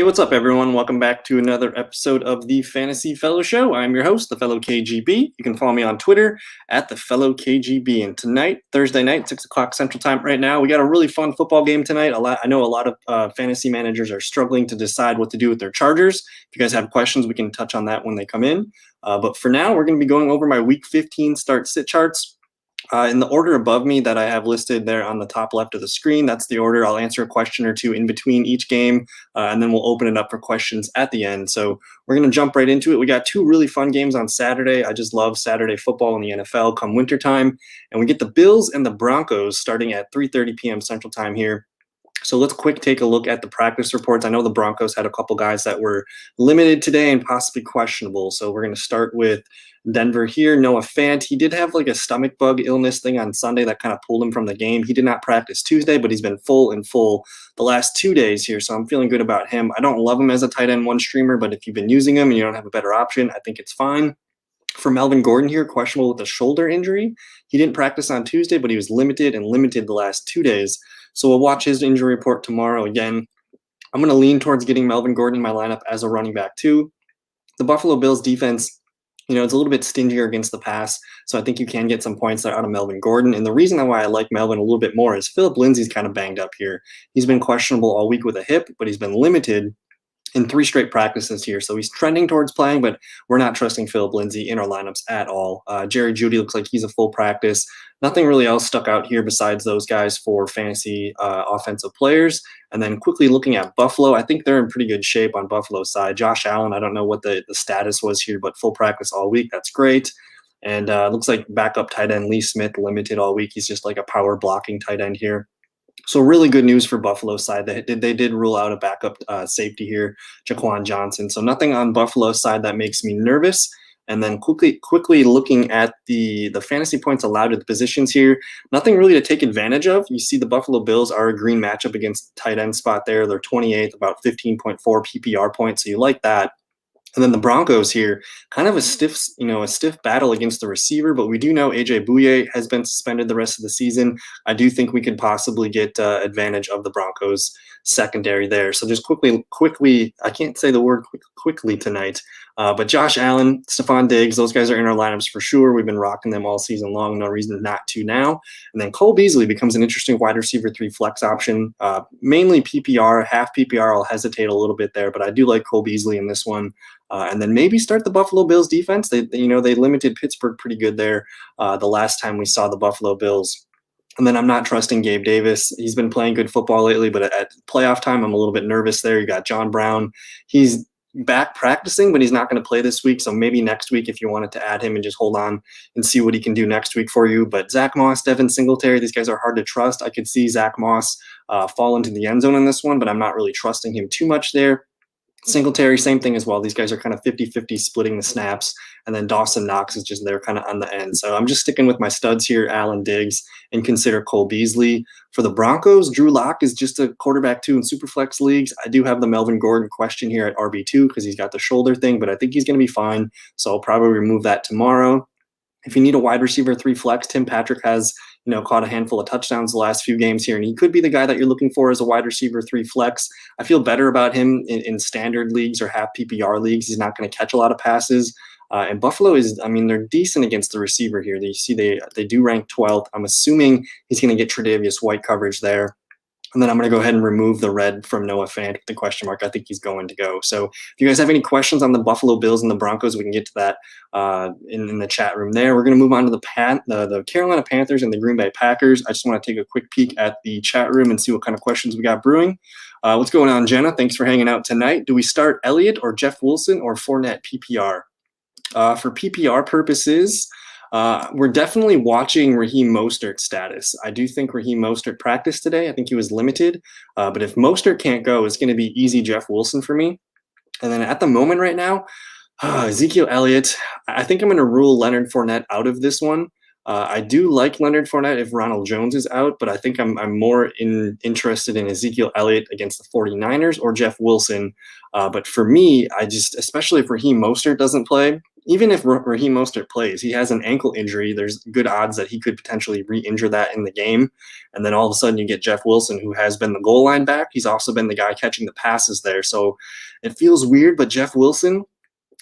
What's up, everyone? Welcome back to another episode of the Fantasy Fellow Show. I'm your host, the Fellow KGB. You can follow me on Twitter at the Fellow KGB. And tonight, Thursday night, 6 o'clock Central Time right now, we got a really fun football game tonight. I know a lot of fantasy managers are struggling to decide what to do with their Chargers. If you guys have questions, we can touch on that when they come in. But for now, we're going to be going over my Week 15 start-sit charts. In the order above me that I have listed there on the top left of the screen, that's the order. I'll answer a question or two in between each game, and then we'll open it up for questions at the end. So we're going to jump right into it. We got two really fun games on Saturday. I just love Saturday football in the NFL come wintertime. And we get the Bills and the Broncos starting at 3:30 p.m. Central Time here. So let's take a look at the practice reports. I know the Broncos had a couple guys that were limited today and possibly questionable. So we're going to start with Denver here. Noah Fant, he did have like a stomach bug illness thing on Sunday that kind of pulled him from the game. He did not practice Tuesday, but he's been full the last 2 days here. So I'm feeling good about him. I don't love him as a tight end one streamer, but if you've been using him and you don't have a better option, I think it's fine. For Melvin Gordon here, questionable with a shoulder injury. He didn't practice on Tuesday, but he was limited the last 2 days. So we'll watch his injury report tomorrow. Again, I'm going to lean towards getting Melvin Gordon in my lineup as a running back too. The Buffalo Bills defense, it's a little bit stingier against the pass, so I think you can get some points there out of Melvin Gordon. And the reason why I like Melvin a little bit more is Phillip Lindsay's kind of banged up here. He's been questionable all week with a hip, but he's been limited in 3 straight practices here. So he's trending towards playing, but we're not trusting Phillip Lindsay in our lineups at all. Jerry Jeudy looks like he's a full practice. Nothing really else stuck out here besides those guys for fantasy offensive players. And then quickly looking at Buffalo, I think they're in pretty good shape on Buffalo's side. Josh Allen, I don't know what the status was here, but full practice all week. That's great. And looks like backup tight end Lee Smith limited all week. He's just like a power blocking tight end here. So really good news for Buffalo's side. They did rule out a backup safety here, Jaquan Johnson. So nothing on Buffalo's side that makes me nervous. And then quickly looking at the fantasy points allowed at the positions here, nothing really to take advantage of. You see the Buffalo Bills are a green matchup against the tight end spot there. They're 28th, about 15.4 PPR points. So you like that. And then the Broncos here, kind of a stiff battle against the receiver, but we do know AJ Bouye has been suspended the rest of the season. I do think we could possibly get advantage of the Broncos secondary there. So just quickly, I can't say the word quickly tonight, but Josh Allen, Stephon Diggs, those guys are in our lineups for sure. We've been rocking them all season long. No reason not to now. And then Cole Beasley becomes an interesting wide receiver 3 flex option, mainly PPR, half PPR. I'll hesitate a little bit there, but I do like Cole Beasley in this one. And then maybe start the Buffalo Bills defense. They limited Pittsburgh pretty good there the last time we saw the Buffalo Bills. And then I'm not trusting Gabe Davis. He's been playing good football lately, but at playoff time, I'm a little bit nervous there. You got John Brown. He's back practicing, but he's not going to play this week. So maybe next week if you wanted to add him and just hold on and see what he can do next week for you. But Zach Moss, Devin Singletary, these guys are hard to trust. I could see Zach Moss fall into the end zone in this one, but I'm not really trusting him too much there. Singletary, same thing as well. These guys are kind of 50-50 splitting the snaps. And then Dawson Knox is just there kind of on the end. So I'm just sticking with my studs here, Allen, Diggs, and consider Cole Beasley. For the Broncos, Drew Lock is just a quarterback 2 in Superflex leagues. I do have the Melvin Gordon question here at RB2 because he's got the shoulder thing, but I think he's going to be fine. So I'll probably remove that tomorrow. If you need a wide receiver 3 flex, Tim Patrick has caught a handful of touchdowns the last few games here, and he could be the guy that you're looking for as a wide receiver 3 flex. I feel better about him in standard leagues or half PPR leagues. He's not going to catch a lot of passes. And Buffalo they're decent against the receiver here. They do rank 12th. I'm assuming he's going to get Tre'Davious White coverage there. And then I'm going to go ahead and remove the red from Noah Fant with the question mark. I think he's going to go. So if you guys have any questions on the Buffalo Bills and the Broncos, we can get to that in the chat room there. We're going to move on to the Carolina Panthers and the Green Bay Packers. I just want to take a quick peek at the chat room and see what kind of questions we got brewing. What's going on, Jenna? Thanks for hanging out tonight. Do we start Elliott or Jeff Wilson or Fournette PPR? For PPR purposes, we're definitely watching Raheem Mostert's status. I do think Raheem Mostert practiced today. I think he was limited. But if Mostert can't go, it's going to be easy Jeff Wilson for me. And then at the moment right now, Ezekiel Elliott, I think I'm going to rule Leonard Fournette out of this one. I do like Leonard Fournette if Ronald Jones is out, but I think I'm more interested in Ezekiel Elliott against the 49ers or Jeff Wilson. But for me, especially if Raheem Mostert doesn't play, even if Raheem Mostert plays, he has an ankle injury. There's good odds that he could potentially re-injure that in the game. And then all of a sudden you get Jeff Wilson, who has been the goal line back. He's also been the guy catching the passes there. So it feels weird, but Jeff Wilson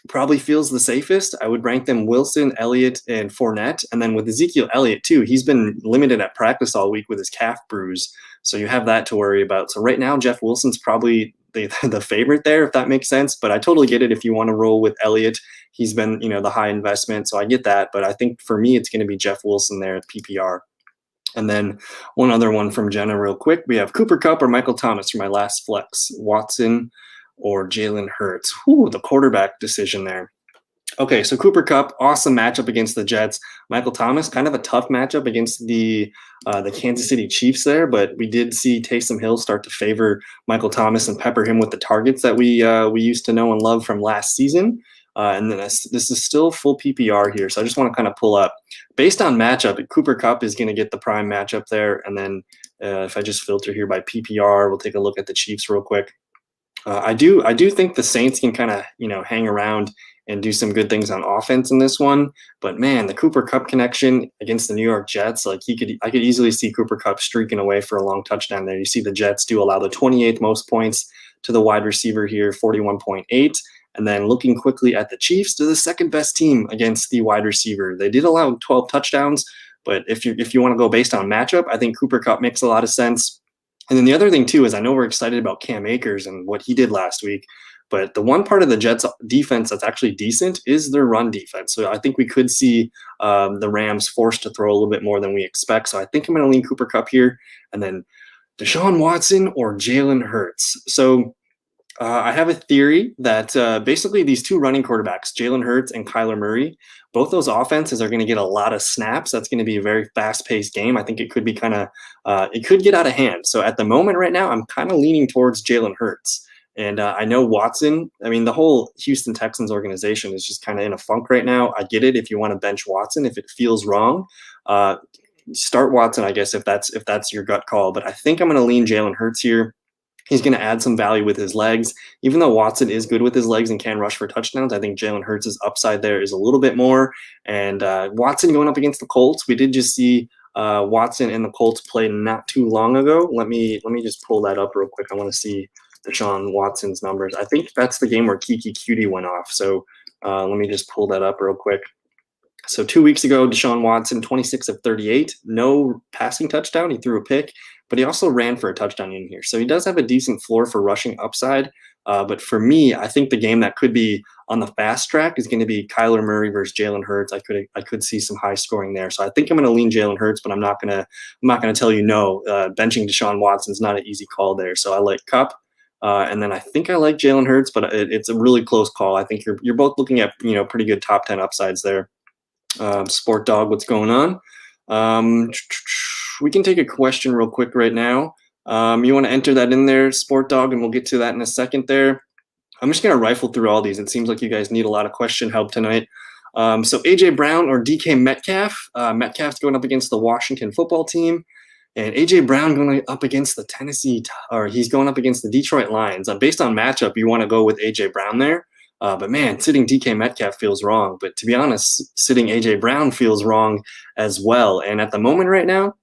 probably feels the safest. I would rank them Wilson, Elliott, and Fournette. And then with Ezekiel Elliott, too, he's been limited at practice all week with his calf bruise. So you have that to worry about. So right now, Jeff Wilson's probably the favorite there, if that makes sense. But I totally get it if you want to roll with Elliott. He's been, the high investment. So I get that. But I think for me, it's going to be Jeff Wilson there at PPR. And then one other one from Jenna real quick. We have Cooper Kupp or Michael Thomas for my last flex. Watson or Jalen Hurts. The quarterback decision there. Okay, so Cooper Kupp, awesome matchup against the Jets. Michael Thomas, kind of a tough matchup against the Kansas City Chiefs there, but we did see Taysom Hill start to favor Michael Thomas and pepper him with the targets that we used to know and love from last season. And then this is still full PPR here, so I just want to kind of pull up. Based on matchup, Cooper Kupp is going to get the prime matchup there, and then if I just filter here by PPR, we'll take a look at the Chiefs real quick. I do think the Saints can kind of hang around and do some good things on offense in this one, but man, the Cooper Kupp connection against the New York Jets, I could easily see Cooper Kupp streaking away for a long touchdown there. You see the Jets do allow the 28th most points to the wide receiver here, 41.8. And then looking quickly at the Chiefs, they're the second best team against the wide receiver. They did allow 12 touchdowns, but if you want to go based on matchup, I think Cooper Kupp makes a lot of sense. And then the other thing, too, is I know we're excited about Cam Akers and what he did last week, but the one part of the Jets' defense that's actually decent is their run defense. So I think we could see the Rams forced to throw a little bit more than we expect. So I think I'm going to lean Cooper Kupp here. And then Deshaun Watson or Jalen Hurts. So I have a theory that basically these two running quarterbacks, Jalen Hurts and Kyler Murray, both those offenses are going to get a lot of snaps. That's going to be a very fast-paced game. I think it could be it could get out of hand. So at the moment right now, I'm kind of leaning towards Jalen Hurts. And I know Watson, the whole Houston Texans organization is just kind of in a funk right now. I get it if you want to bench Watson, if it feels wrong. Start Watson, I guess, if that's your gut call. But I think I'm going to lean Jalen Hurts here. He's going to add some value with his legs. Even though Watson is good with his legs and can rush for touchdowns, I think Jalen Hurts' upside there is a little bit more. And Watson going up against the Colts, we did just see Watson and the Colts play not too long ago. Let me just pull that up real quick. I want to see Deshaun Watson's numbers. I think that's the game where Kiki Cutie went off. So let me just pull that up real quick. So 2 weeks ago, Deshaun Watson, 26 of 38, no passing touchdown. He threw a pick, but he also ran for a touchdown in here. So he does have a decent floor for rushing upside. But for me, I think the game that could be on the fast track is going to be Kyler Murray versus Jalen Hurts. I could see some high scoring there. So I think I'm going to lean Jalen Hurts, but I'm not going to tell you no. Benching Deshaun Watson is not an easy call there. So I like Kupp. And then I think I like Jalen Hurts, but it's a really close call. I think you're both looking at pretty good top 10 upsides there. Sport Dog, what's going on? We can take a question real quick right now. You want to enter that in there, Sport Dog, and we'll get to that in a second there. I'm just going to rifle through all these. It seems like you guys need a lot of question help tonight. So A.J. Brown or DK Metcalf. Metcalf's going up against the Washington football team. And A.J. Brown going up against he's going up against the Detroit Lions. Based on matchup, you want to go with A.J. Brown there. But man, sitting DK Metcalf feels wrong. But to be honest, sitting A.J. Brown feels wrong as well. And at the moment right now,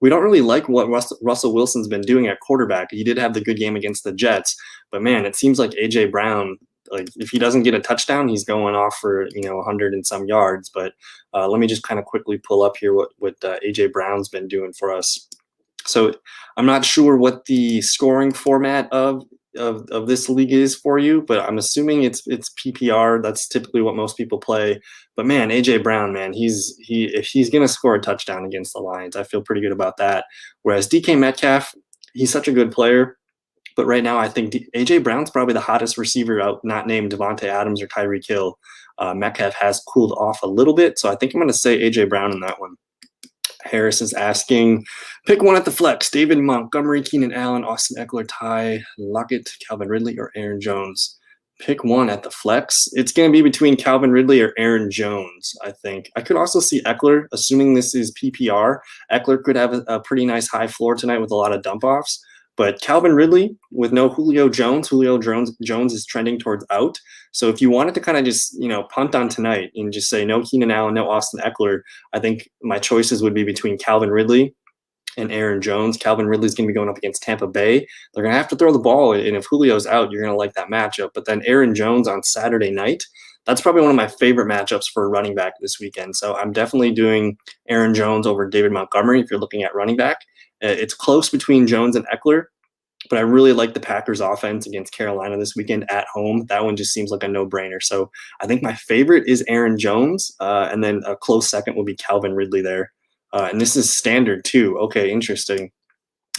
we don't really like what Russell Wilson's been doing at quarterback. He did have the good game against the Jets. But man, it seems like A.J. Brown, if he doesn't get a touchdown, he's going off for 100 and some yards. But let me just kind of quickly pull up here what A.J. Brown's been doing for us. So I'm not sure what the scoring format of this league is for you, but I'm assuming it's PPR. That's typically what most people play. But man, A.J. Brown, man, if he's going to score a touchdown against the Lions, I feel pretty good about that. Whereas DK Metcalf, he's such a good player. But right now, I think A.J. Brown's probably the hottest receiver out, not named Devontae Adams or Tyreek Hill. Metcalf has cooled off a little bit, so I think I'm going to say A.J. Brown in that one. Harris is asking, pick one at the flex. David Montgomery, Keenan Allen, Austin Eckler, Ty Lockett, Calvin Ridley, or Aaron Jones. Pick one at the flex. It's going to be between Calvin Ridley or Aaron Jones, I think. I could also see Eckler, assuming this is PPR. Eckler could have a pretty nice high floor tonight with a lot of dump-offs. But Calvin Ridley with no Julio Jones, Jones is trending towards out. So if you wanted to kind of just, punt on tonight and just say no Keenan Allen, no Austin Eckler, I think my choices would be between Calvin Ridley and Aaron Jones. Calvin Ridley's going to be going up against Tampa Bay. They're going to have to throw the ball, and if Julio's out, you're going to like that matchup. But then Aaron Jones on Saturday night, that's probably one of my favorite matchups for a running back this weekend. So I'm definitely doing Aaron Jones over David Montgomery if you're looking at running back. It's close between Jones and Eckler, but I really like the Packers offense against Carolina this weekend at home. That one just seems like a no-brainer. So I think my favorite is Aaron Jones, and then a close second will be Calvin Ridley there. And this is standard too. Okay, interesting.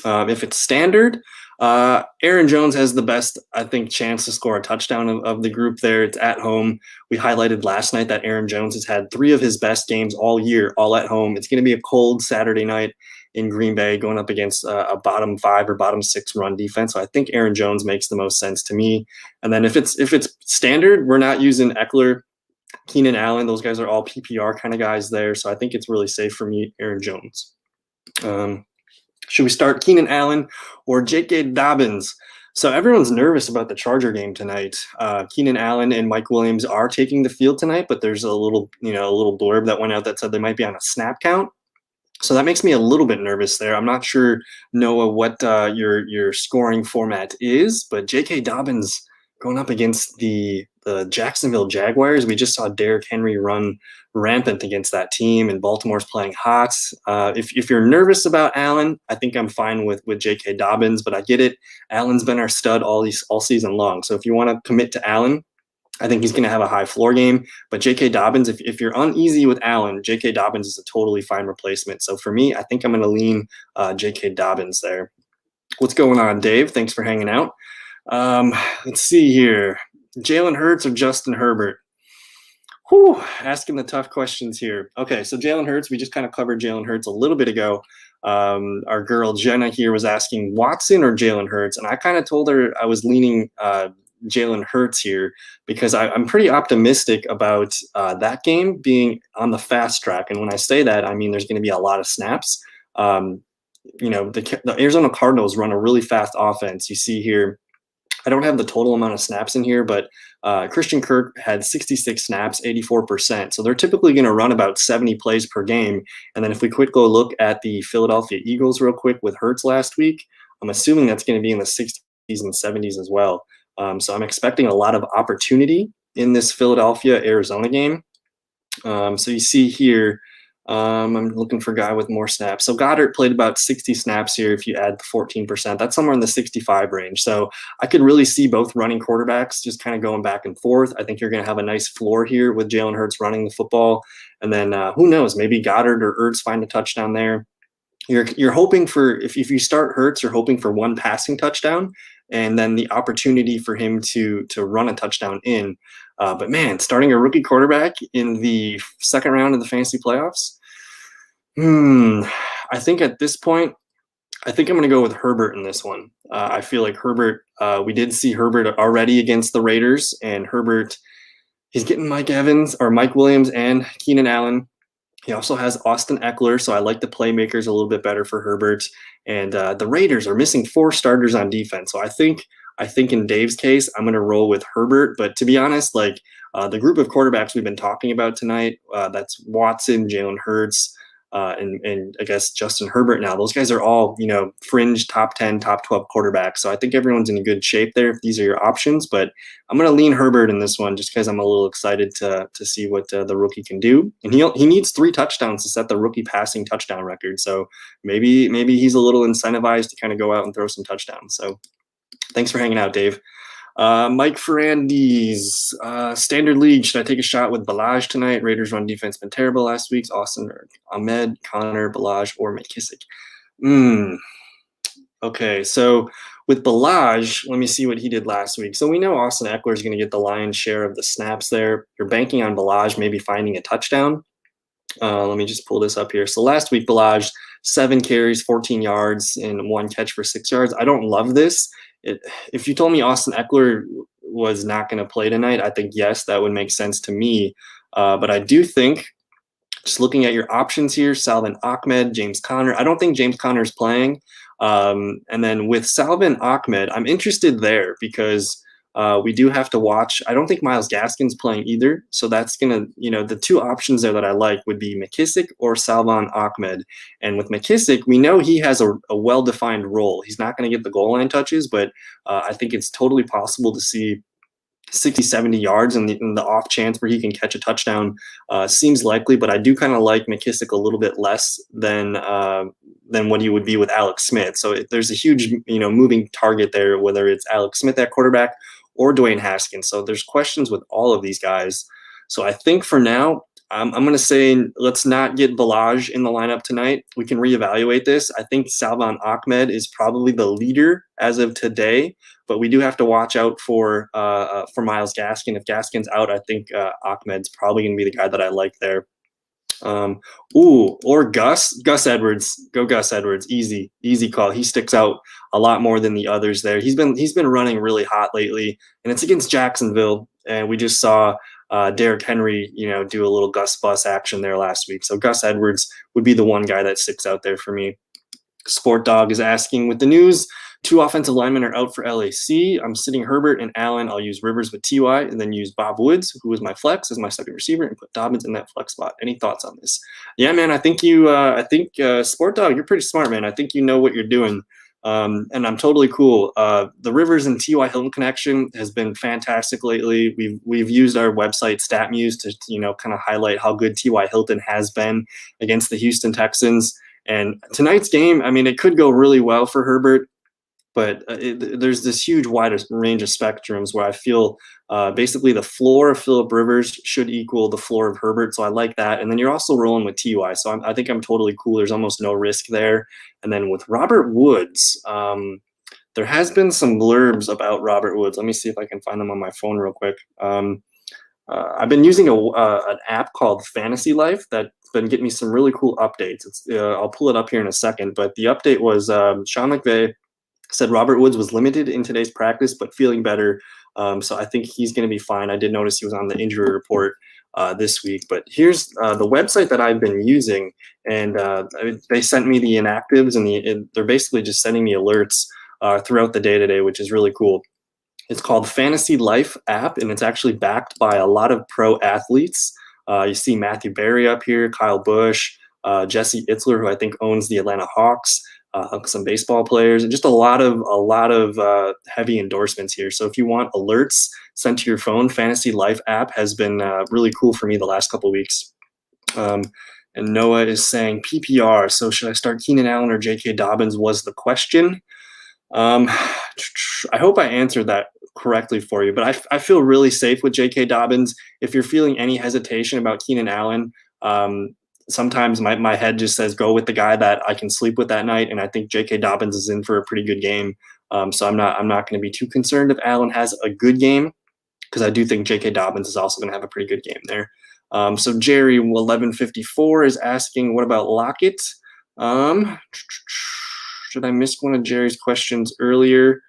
If it's standard, Aaron Jones has the best, I think, chance to score a touchdown of the group there. It's at home. We highlighted last night that Aaron Jones has had 3 of his best games all year, all at home. It's going to be a cold Saturday night in Green Bay going up against a bottom 5 or bottom 6 run defense. So I think Aaron Jones makes the most sense to me. And then if it's standard, we're not using Eckler, Keenan Allen. Those guys are all PPR kind of guys there. So I think it's really safe for me, Aaron Jones. Should we start Keenan Allen or J.K. Dobbins? So everyone's nervous about the Charger game tonight. Keenan Allen and Mike Williams are taking the field tonight, but there's a little blurb that went out that said they might be on a snap count. So that makes me a little bit nervous there. I'm not sure, Noah, what your scoring format is, but J.K. Dobbins going up against the Jacksonville Jaguars. We just saw Derrick Henry run rampant against that team, and Baltimore's playing hot. If you're nervous about Allen, I think I'm fine with J.K. Dobbins, but I get it. Allen's been our stud all season long. So if you want to commit to Allen, I think he's going to have a high floor game. But J.K. Dobbins, if you're uneasy with Allen, J.K. Dobbins is a totally fine replacement. So for me, I think I'm going to lean J.K. Dobbins there. What's going on, Dave? Thanks for hanging out. Let's see here. Jalen Hurts or Justin Herbert? Whew, asking the tough questions here. Okay, so Jalen Hurts, we just kind of covered Jalen Hurts a little bit ago. Our girl Jenna here was asking Watson or Jalen Hurts, and I kind of told her I was leaning Jalen Hurts here because I'm pretty optimistic about that game being on the fast track. And when I say that, I mean there's going to be a lot of snaps. The Arizona Cardinals run a really fast offense. You see here, I don't have the total amount of snaps in here, but Christian Kirk had 66 snaps, 84%. So they're typically going to run about 70 plays per game. And then if we quick go look at the Philadelphia Eagles real quick with Hurts last week, I'm assuming that's going to be in the 60s and 70s as well. So I'm expecting a lot of opportunity in this Philadelphia-Arizona game. So you see here, I'm looking for a guy with more snaps. So Goddard played about 60 snaps here if you add the 14%. That's somewhere in the 65 range. So I could really see both running quarterbacks just kind of going back and forth. I think you're going to have a nice floor here with Jalen Hurts running the football. And then who knows, maybe Goddard or Ertz find a touchdown there. You're hoping for, if you start Hurts, you're hoping for one passing touchdown and then the opportunity for him to run a touchdown in. But man, starting a rookie quarterback in the second round of the fantasy playoffs, I think at this point, I think I'm going to go with Herbert in this one. I feel like Herbert, we did see Herbert already against the Raiders, and Herbert, he's getting Mike Williams and Keenan Allen. He also has Austin Eckler, so I like the playmakers a little bit better for Herbert. And the Raiders are missing 4 starters on defense. So I think in Dave's case, I'm going to roll with Herbert. But to be honest, like the group of quarterbacks we've been talking about tonight, that's Watson, Jalen Hurts, and I guess Justin Herbert now. Those guys are all, fringe top 10, top 12 quarterbacks. So I think everyone's in a good shape there if these are your options. But I'm going to lean Herbert in this one just because I'm a little excited to see what the rookie can do. And he needs 3 touchdowns to set the rookie passing touchdown record. So maybe he's a little incentivized to kind of go out and throw some touchdowns. So thanks for hanging out, Dave. Mike Ferrandis, standard league. Should I take a shot with Balaj tonight? Raiders run defense been terrible last week. Austin or Ahmed, Connor, Balaj, or McKissick. Okay, so with Balaj, let me see what he did last week. So we know Austin Eckler is going to get the lion's share of the snaps there. You're banking on Balaj maybe finding a touchdown. Let me just pull this up here. So last week, Balaj, 7 carries, 14 yards, and 1 catch for 6 yards. I don't love this. If you told me Austin Eckler was not going to play tonight, I think, yes, that would make sense to me. But I do think, just looking at your options here, Salvin Ahmed, James Conner, I don't think James Conner is playing. And then with Salvin Ahmed, I'm interested there because we do have to watch. I don't think Myles Gaskin's playing either. So that's going to, the two options there that I like would be McKissic or Salvon Ahmed. And with McKissic, we know he has a well-defined role. He's not going to get the goal line touches, but I think it's totally possible to see 60, 70 yards in the off chance where he can catch a touchdown seems likely, but I do kind of like McKissic a little bit less than what he would be with Alex Smith. So there's a huge, moving target there, whether it's Alex Smith at quarterback or Dwayne Haskins. So there's questions with all of these guys. So I think for now, I'm going to say let's not get Balaj in the lineup tonight. We can reevaluate this. I think Salvon Ahmed is probably the leader as of today, but we do have to watch out for Myles Gaskin. If Gaskin's out, I think Ahmed's probably going to be the guy that I like there. Or Gus Edwards. Go Gus Edwards. Easy call. He sticks out a lot more than the others there. He's been running really hot lately, and it's against Jacksonville, and we just saw Derrick Henry, do a little Gus bus action there last week. So Gus Edwards would be the one guy that sticks out there for me. Sport Dog is asking, with the news, 2 offensive linemen are out for LAC. I'm sitting Herbert and Allen. I'll use Rivers with TY and then use Bob Woods, who is my flex, as my second receiver, and put Dobbins in that flex spot. Any thoughts on this? Yeah, man, I think Sport Dog, you're pretty smart, man. I think you know what you're doing. And I'm totally cool. The Rivers and T.Y. Hilton connection has been fantastic lately. We've used our website StatMuse to kind of highlight how good T.Y. Hilton has been against the Houston Texans. And tonight's game, I mean, it could go really well for Herbert, but there's this huge wide range of spectrums where I feel basically the floor of Phillip Rivers should equal the floor of Herbert. So I like that. And then you're also rolling with T.Y. So I think I'm totally cool. There's almost no risk there. And then with Robert Woods, there has been some blurbs about Robert Woods. Let me see if I can find them on my phone real quick. I've been using an app called Fantasy Life that's been getting me some really cool updates. I'll pull it up here in a second, but the update was Sean McVay said Robert Woods was limited in today's practice, but feeling better. So I think he's going to be fine. I did notice he was on the injury report this week. But here's the website that I've been using, and they sent me the inactives, and they're basically just sending me alerts throughout the day today, which is really cool. It's called Fantasy Life app, and it's actually backed by a lot of pro athletes. You see Matthew Berry up here, Kyle Busch, Jesse Itzler, who I think owns the Atlanta Hawks, some baseball players, and just a lot of heavy endorsements here. So if you want alerts sent to your phone, Fantasy Life app has been really cool for me the last couple of weeks. And Noah is saying PPR. So should I start Keenan Allen or J.K. Dobbins was the question. I hope I answered that correctly for you, but I feel really safe with J.K. Dobbins. If you're feeling any hesitation about Keenan Allen, sometimes my head just says go with the guy that I can sleep with that night, and I think J.K. Dobbins is in for a pretty good game. So I'm not going to be too concerned if Allen has a good game, because I do think J.K. Dobbins is also going to have a pretty good game there. So Jerry 1154 is asking, what about Lockett? Should I miss one of Jerry's questions earlier?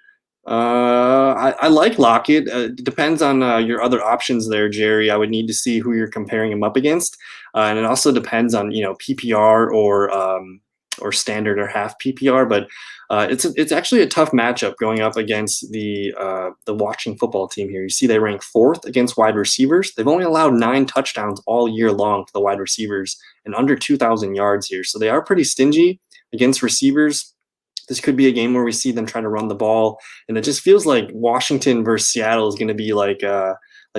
I like Lockett. It depends on your other options there, Jerry. I would need to see who you're comparing him up against. And it also depends on, PPR or standard or half PPR. But it's actually a tough matchup going up against the Washington football team here. You see they rank 4th against wide receivers. They've only allowed 9 touchdowns all year long to the wide receivers and under 2,000 yards here. So they are pretty stingy against receivers. This could be a game where we see them try to run the ball, and it just feels like Washington versus Seattle is going to be like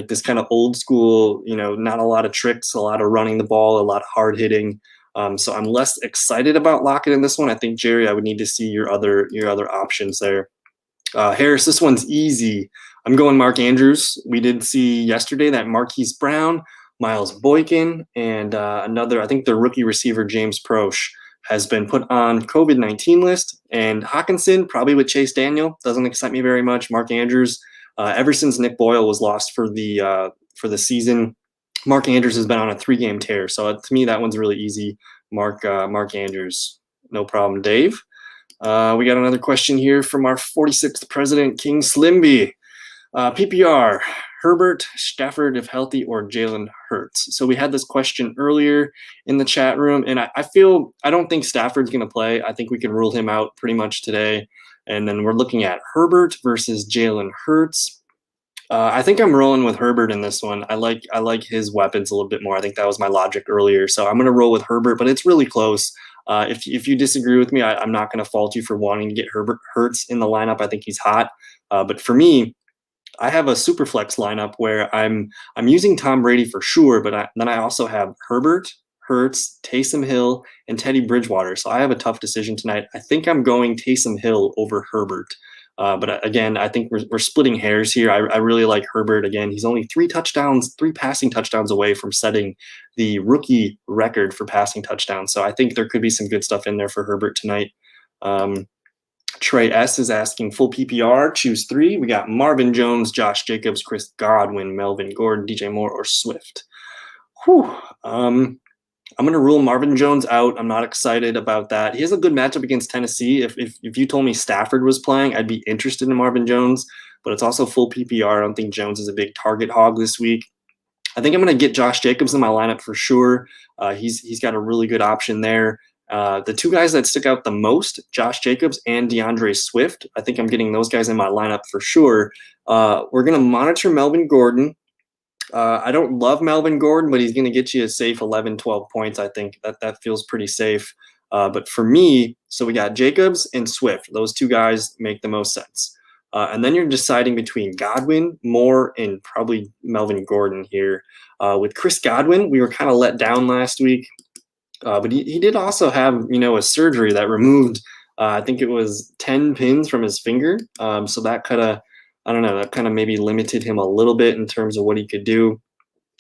this kind of old school, not a lot of tricks, a lot of running the ball, a lot of hard hitting. So I'm less excited about Lockett in this one. I think, Jerry, I would need to see your other options there. Harris, this one's easy. I'm going Mark Andrews. We did see yesterday that Marquise Brown, Miles Boykin, and I think the rookie receiver James Proche has been put on COVID-19 list, and Hawkinson, probably with Chase Daniel, doesn't excite me very much. Mark Andrews, ever since Nick Boyle was lost for the season, Mark Andrews has been on a 3-game tear. So to me, that one's really easy. Mark Andrews, no problem. Dave, we got another question here from our 46th president, King Slimby. PPR, Herbert, Stafford if healthy, or Jalen Hurts? So we had this question earlier in the chat room, and I don't think Stafford's going to play. I think we can rule him out pretty much today. And then we're looking at Herbert versus Jalen Hurts. I think I'm rolling with Herbert in this one. I like his weapons a little bit more. I think that was my logic earlier. So I'm going to roll with Herbert, but it's really close. If you disagree with me, I'm not going to fault you for wanting to get Hurts in the lineup. I think he's hot. But for me, I have a super flex lineup where I'm using Tom Brady for sure, but then I also have Herbert, Hurts, Taysom Hill, and Teddy Bridgewater. So I have a tough decision tonight. I think I'm going Taysom Hill over Herbert. But again, I think we're splitting hairs here. I really like Herbert. Again, he's only three passing touchdowns away from setting the rookie record for passing touchdowns. So I think there could be some good stuff in there for Herbert tonight. Trey S is asking full PPR, choose 3. We got Marvin Jones, Josh Jacobs, Chris Godwin, Melvin Gordon, DJ Moore, or Swift. Whew. I'm going to rule Marvin Jones out. I'm not excited about that. He has a good matchup against Tennessee. If you told me Stafford was playing, I'd be interested in Marvin Jones, but it's also full PPR. I don't think Jones is a big target hog this week. I think I'm going to get Josh Jacobs in my lineup for sure. He's got a really good option there. The two guys that stick out the most, Josh Jacobs and DeAndre Swift, I think I'm getting those guys in my lineup for sure. We're going to monitor Melvin Gordon. I don't love Melvin Gordon, but he's going to get you a safe 11, 12 points. I think that feels pretty safe. But for me, so we got Jacobs and Swift. Those two guys make the most sense. And then you're deciding between Godwin, Moore, and probably Melvin Gordon here. With Chris Godwin, we were kind of let down last week. But he did also have, a surgery that removed, I think it was 10 pins from his finger. So that that kind of maybe limited him a little bit in terms of what he could do.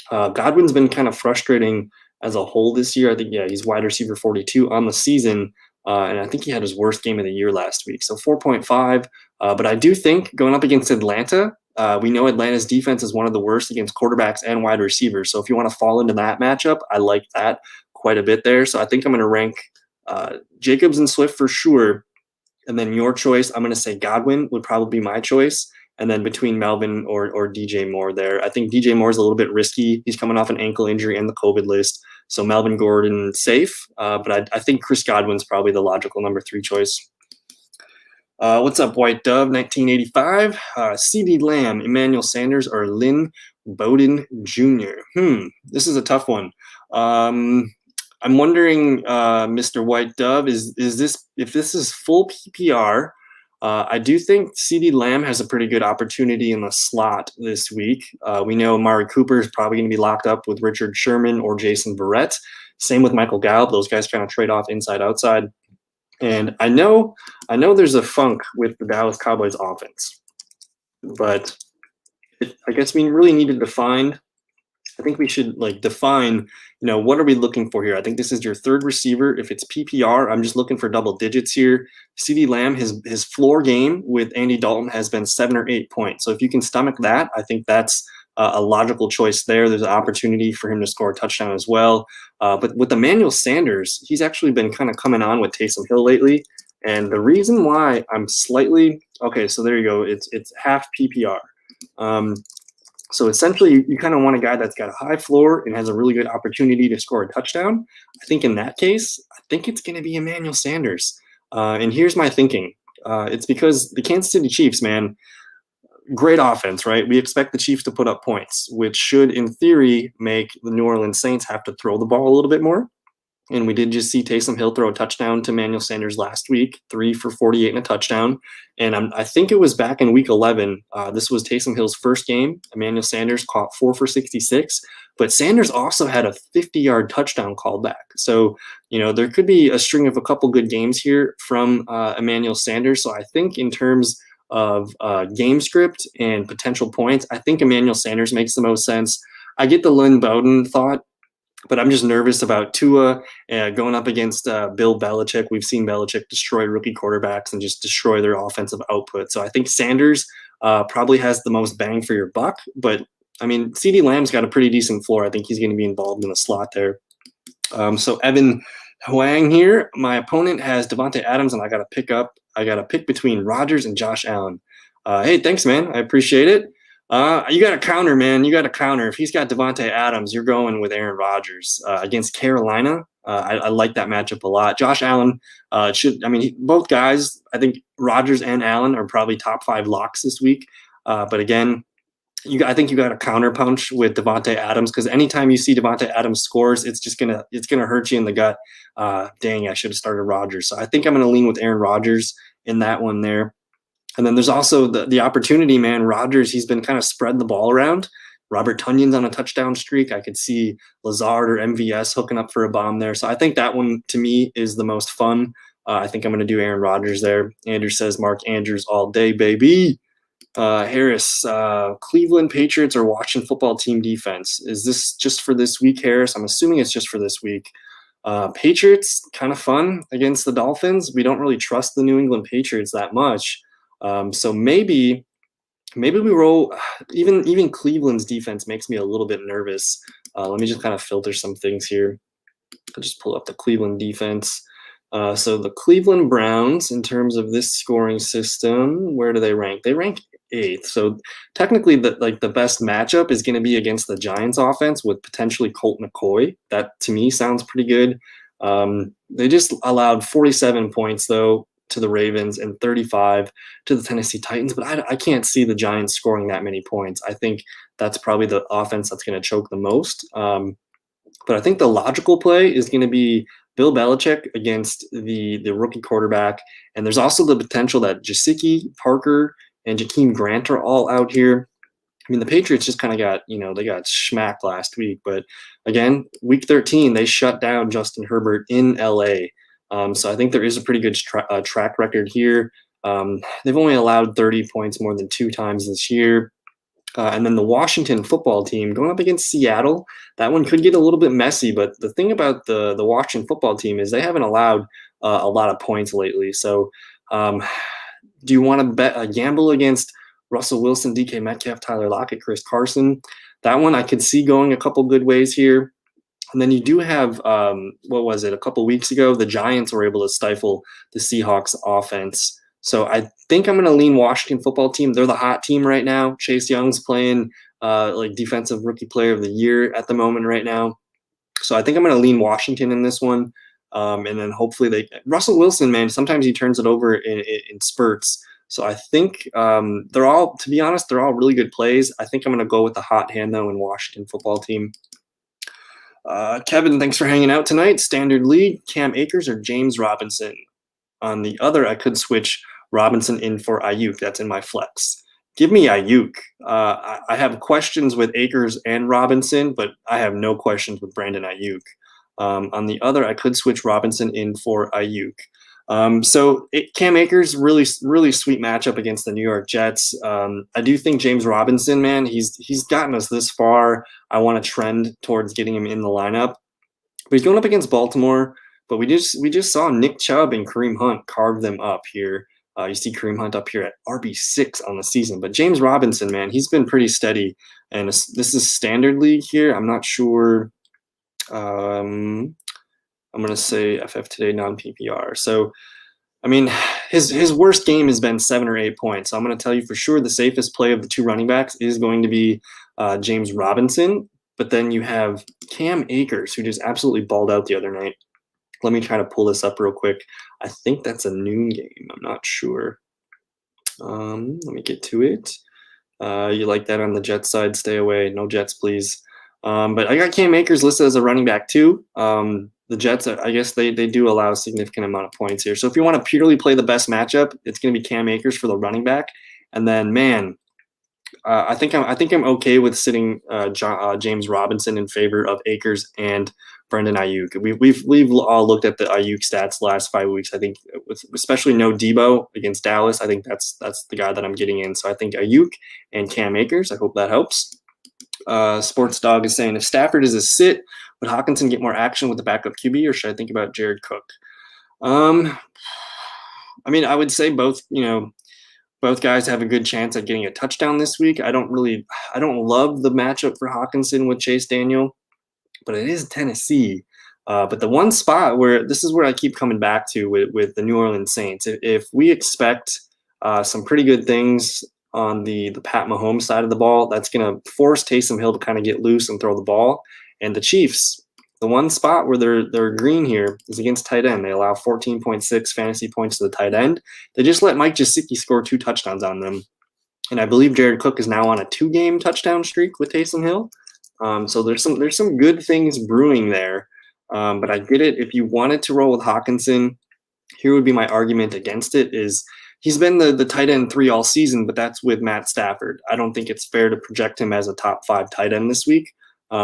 Godwin's been kind of frustrating as a whole this year. I think, he's wide receiver 42 on the season. And I think he had his worst game of the year last week. So 4.5. But I do think going up against Atlanta, we know Atlanta's defense is one of the worst against quarterbacks and wide receivers. So if you want to fall into that matchup, I like that quite a bit there. So I think I'm going to rank Jacobs and Swift for sure. And then your choice, I'm going to say Godwin would probably be my choice. And then between Melvin or DJ Moore there, I think DJ Moore is a little bit risky. He's coming off an ankle injury and the COVID list. So Melvin Gordon safe. But I think Chris Godwin's probably the logical number 3 choice. What's up, White Dove 1985? CeeDee Lamb, Emmanuel Sanders, or Lynn Bowden Jr.? This is a tough one. I'm wondering, Mr. White Dove, if this is full PPR? I do think CeeDee Lamb has a pretty good opportunity in the slot this week. We know Amari Cooper is probably going to be locked up with Richard Sherman or Jason Verrett. Same with Michael Gallup. Those guys kind of trade off inside outside. And I know there's a funk with the Dallas Cowboys offense, but I guess we really need to define. I think we should define, what are we looking for here? I think this is your third receiver. If it's PPR, I'm just looking for double digits here. CeeDee Lamb, his floor game with Andy Dalton has been 7 or 8 points. So if you can stomach that, I think that's a logical choice there. There's an opportunity for him to score a touchdown as well. But with Emmanuel Sanders, he's actually been kind of coming on with Taysom Hill lately. And the reason why I'm slightly – okay, so there you go. It's half PPR. So essentially, you kind of want a guy that's got a high floor and has a really good opportunity to score a touchdown. I think in that case, I think it's going to be Emmanuel Sanders. And here's my thinking. It's because the Kansas City Chiefs, man, great offense, right? We expect the Chiefs to put up points, which should, in theory, make the New Orleans Saints have to throw the ball a little bit more. And we did just see Taysom Hill throw a touchdown to Emmanuel Sanders last week, 3 for 48 and a touchdown. And I think it was back in week 11. This was Taysom Hill's first game. Emmanuel Sanders caught 4 for 66. But Sanders also had a 50-yard touchdown call back. So, there could be a string of a couple good games here from Emmanuel Sanders. So I think in terms of game script and potential points, I think Emmanuel Sanders makes the most sense. I get the Lynn Bowden thought, but I'm just nervous about Tua going up against Bill Belichick. We've seen Belichick destroy rookie quarterbacks and just destroy their offensive output. So I think Sanders probably has the most bang for your buck. But, CeeDee Lamb's got a pretty decent floor. I think he's going to be involved in the slot there. So Evan Huang here. My opponent has Devontae Adams, and I got to pick between Rodgers and Josh Allen. Hey, thanks, man. I appreciate it. You got to counter, man. You got to counter. If he's got Devontae Adams, you're going with Aaron Rodgers against Carolina. I like that matchup a lot. Josh Allen both guys, I think Rodgers and Allen are probably top 5 locks this week. But again, I think you got a counter punch with Devontae Adams, because anytime you see Devontae Adams scores, it's gonna hurt you in the gut. Dang, I should have started Rodgers. So I think I'm gonna lean with Aaron Rodgers in that one there. And then there's also the opportunity, man. Rodgers, he's been kind of spreading the ball around. Robert Tunyon's on a touchdown streak. I could see Lazard or MVS hooking up for a bomb there. So I think that one, to me, is the most fun. I think I'm going to do Aaron Rodgers there. Andrew says Mark Andrews all day, baby. Harris, Cleveland Patriots or Washington football team defense. Is this just for this week, Harris? I'm assuming it's just for this week. Patriots, kind of fun against the Dolphins. We don't really trust the New England Patriots that much. So maybe we roll. Even Cleveland's defense makes me a little bit nervous. Let me just kind of filter some things here. I'll just pull up the Cleveland defense. So the Cleveland Browns, in terms of this scoring system, where do they rank? They rank 8th. So technically, the best matchup is going to be against the Giants offense with potentially Colt McCoy. That to me sounds pretty good. They just allowed 47 points though to the Ravens and 35 to the Tennessee Titans, but I can't see the Giants scoring that many points. I think that's probably the offense that's going to choke the most. But I think the logical play is going to be Bill Belichick against the rookie quarterback. And there's also the potential that Gesicki, Parker, and Jakeem Grant are all out here. I mean, the Patriots just kind of got, they got smacked last week. But again, week 13, they shut down Justin Herbert in LA. So I think there is a pretty good track record here. They've only allowed 30 points more than 2 times this year. And then the Washington football team going up against Seattle, that one could get a little bit messy. But the thing about the Washington football team is they haven't allowed a lot of points lately. So do you want to gamble against Russell Wilson, DK Metcalf, Tyler Lockett, Chris Carson? That one I could see going a couple good ways here. And then you do have, a couple weeks ago, the Giants were able to stifle the Seahawks offense. So I think I'm going to lean Washington football team. They're the hot team right now. Chase Young's playing defensive rookie player of the year at the moment right now. So I think I'm going to lean Washington in this one. And then hopefully Russell Wilson, man, sometimes he turns it over in spurts. So I think they're all really good plays. I think I'm going to go with the hot hand, though, in Washington football team. Kevin, thanks for hanging out tonight. Standard league, Cam Akers or James Robinson. On the other, I could switch Robinson in for Ayuk. That's in my flex. Give me Ayuk. I have questions with Akers and Robinson, but I have no questions with Brandon Ayuk. On the other, I could switch Robinson in for Ayuk. Cam Akers, really, really sweet matchup against the New York Jets. I do think James Robinson, man, he's gotten us this far. I want to trend towards getting him in the lineup. But he's going up against Baltimore. But we just saw Nick Chubb and Kareem Hunt carve them up here. You see Kareem Hunt up here at RB6 on the season. But James Robinson, man, he's been pretty steady. And this is standard league here. I'm not sure. I'm going to say FF Today non-PPR. So, I mean, his worst game has been 7 or 8 points. So I'm going to tell you for sure the safest play of the 2 running backs is going to be James Robinson. But then you have Cam Akers, who just absolutely balled out the other night. Let me try to pull this up real quick. I think that's a noon game. I'm not sure. Let me get to it. You like that on the Jets side? Stay away. No Jets, please. But I got Cam Akers listed as a running back too. The Jets, I guess they do allow a significant amount of points here. So if you want to purely play the best matchup, it's going to be Cam Akers for the running back. And then, man, I think I'm okay with sitting James Robinson in favor of Akers and Brandon Ayuk. We've all looked at the Ayuk stats the last 5 weeks. I think, especially no Debo against Dallas, I think that's the guy that I'm getting in. So I think Ayuk and Cam Akers. I hope that helps. Sports Dog is saying, if Stafford is a sit, would Hawkinson get more action with the backup QB, or should I think about Jared Cook? I mean, I would say both. Both guys have a good chance at getting a touchdown this week. I don't love the matchup for Hawkinson with Chase Daniel, but it is Tennessee. But the one spot where this is where I keep coming back to with the New Orleans Saints, if we expect some pretty good things on the Pat Mahomes side of the ball. That's going to force Taysom Hill to kind of get loose and throw the ball. And the Chiefs, the one spot where they're green here is against tight end. They allow 14.6 fantasy points to the tight end. They just let Mike Gesicki score 2 touchdowns on them. And I believe Jared Cook is now on a 2-game touchdown streak with Taysom Hill. So there's some good things brewing there. But I get it. If you wanted to roll with Hawkinson, here would be my argument against it is he's been the tight end 3 all season, but that's with Matt Stafford. I don't think it's fair to project him as a top 5 tight end this week.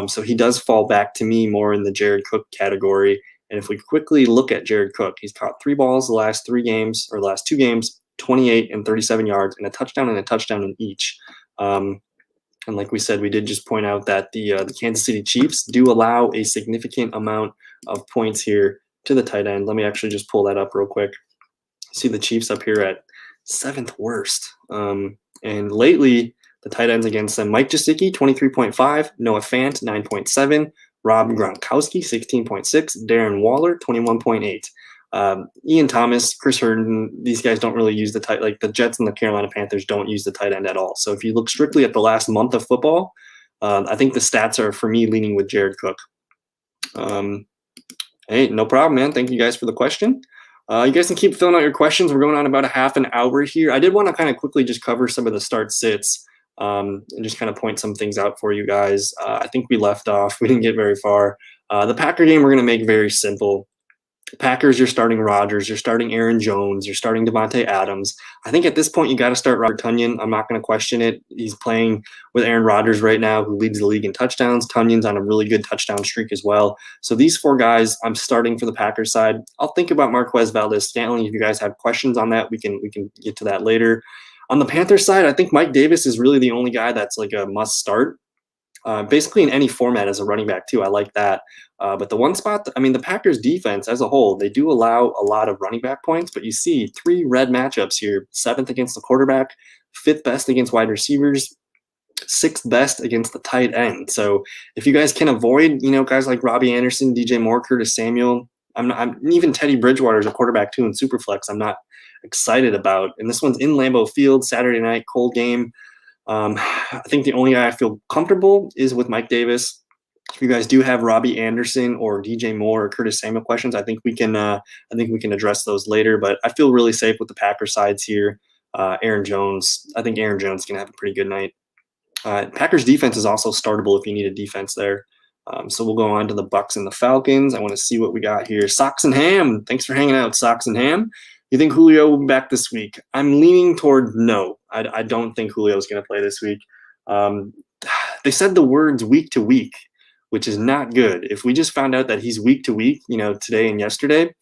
So he does fall back to me more in the Jared Cook category. And if we quickly look at Jared Cook, he's caught 3 balls the last 2 games, 28 and 37 yards, and a touchdown in each. And like we said, we did just point out that the Kansas City Chiefs do allow a significant amount of points here to the tight end. Let me actually just pull that up real quick. See the Chiefs up here at 7th worst. And lately, the tight ends against them, Mike Gesicki, 23.5, Noah Fant, 9.7, Rob Gronkowski, 16.6, Darren Waller, 21.8. Ian Thomas, Chris Herndon, these guys don't really use the tight, like the Jets and the Carolina Panthers don't use the tight end at all. So if you look strictly at the last month of football, I think the stats are, for me, leaning with Jared Cook. Hey, no problem, man. Thank you guys for the question. You guys can keep filling out your questions. We're going on about a half an hour here. I did want to kind of quickly just cover some of the start sits and just kind of point some things out for you guys. I think we left off. We didn't get very far. The Packer game we're going to make very simple. Packers, you're starting Rodgers, you're starting Aaron Jones, you're starting Devontae Adams. I think at this point you got to start Robert Tonyan. I'm not going to question it. He's playing with Aaron Rodgers right now, who leads the league in touchdowns. Tonyan's on a really good touchdown streak as well. So these 4 guys I'm starting for the Packers side. I'll think about Marquez Valdes-Scantling. If you guys have questions on that, we can get to that later. On the Panthers side, I think Mike Davis is really the only guy that's like a must start. Basically in any format as a running back too. I like that. But the one spot, the Packers defense as a whole, they do allow a lot of running back points, but you see 3 red matchups here: 7th against the quarterback, 5th best against wide receivers, 6th best against the tight end. So if you guys can avoid, guys like Robbie Anderson, DJ Moore, Curtis Samuel, even Teddy Bridgewater is a quarterback too in Superflex. I'm not excited about. And this one's in Lambeau Field, Saturday night, cold game. I think the only guy I feel comfortable is with Mike Davis. If you guys do have Robbie Anderson or DJ Moore or Curtis Samuel questions, I think we can address those later. But I feel really safe with the Packer sides here. Aaron Jones, I think Aaron Jones is going to have a pretty good night. Packers defense is also startable if you need a defense there. So we'll go on to the Bucks and the Falcons. I want to see what we got here. Socks and Ham. Thanks for hanging out, Socks and Ham. You think Julio will be back this week? I'm leaning toward no. I don't think Julio is going to play this week. They said the words week to week, which is not good. If we just found out that he's week to week, today and yesterday,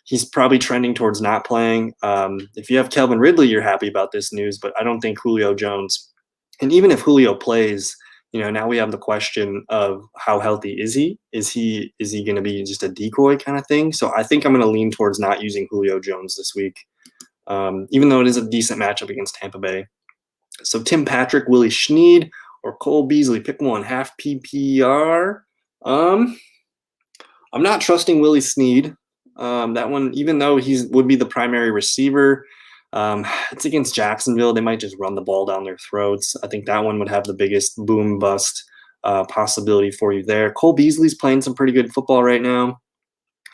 he's probably trending towards not playing. If you have Calvin Ridley, you're happy about this news, but I don't think Julio Jones. And even if Julio plays, now we have the question of how healthy is he? Is he going to be just a decoy kind of thing? So I think I'm going to lean towards not using Julio Jones this week, even though it is a decent matchup against Tampa Bay. So Tim Patrick, Willie Snead, or Cole Beasley, pick one, half PPR. I'm not trusting Willie Snead. That one, even though would be the primary receiver, it's against Jacksonville. They might just run the ball down their throats. I think that one would have the biggest boom bust possibility for you there. Cole Beasley's playing some pretty good football right now,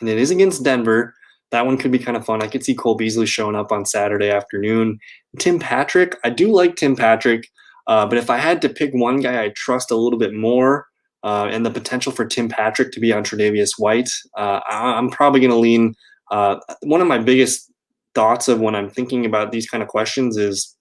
and it is against Denver. That one could be kind of fun. I could see Cole Beasley showing up on Saturday afternoon. Tim Patrick, I do like Tim Patrick, but if I had to pick one guy I trust a little bit more and the potential for Tim Patrick to be on Tre'Davious White, I'm probably going to lean. One of my biggest thoughts of when I'm thinking about these kind of questions is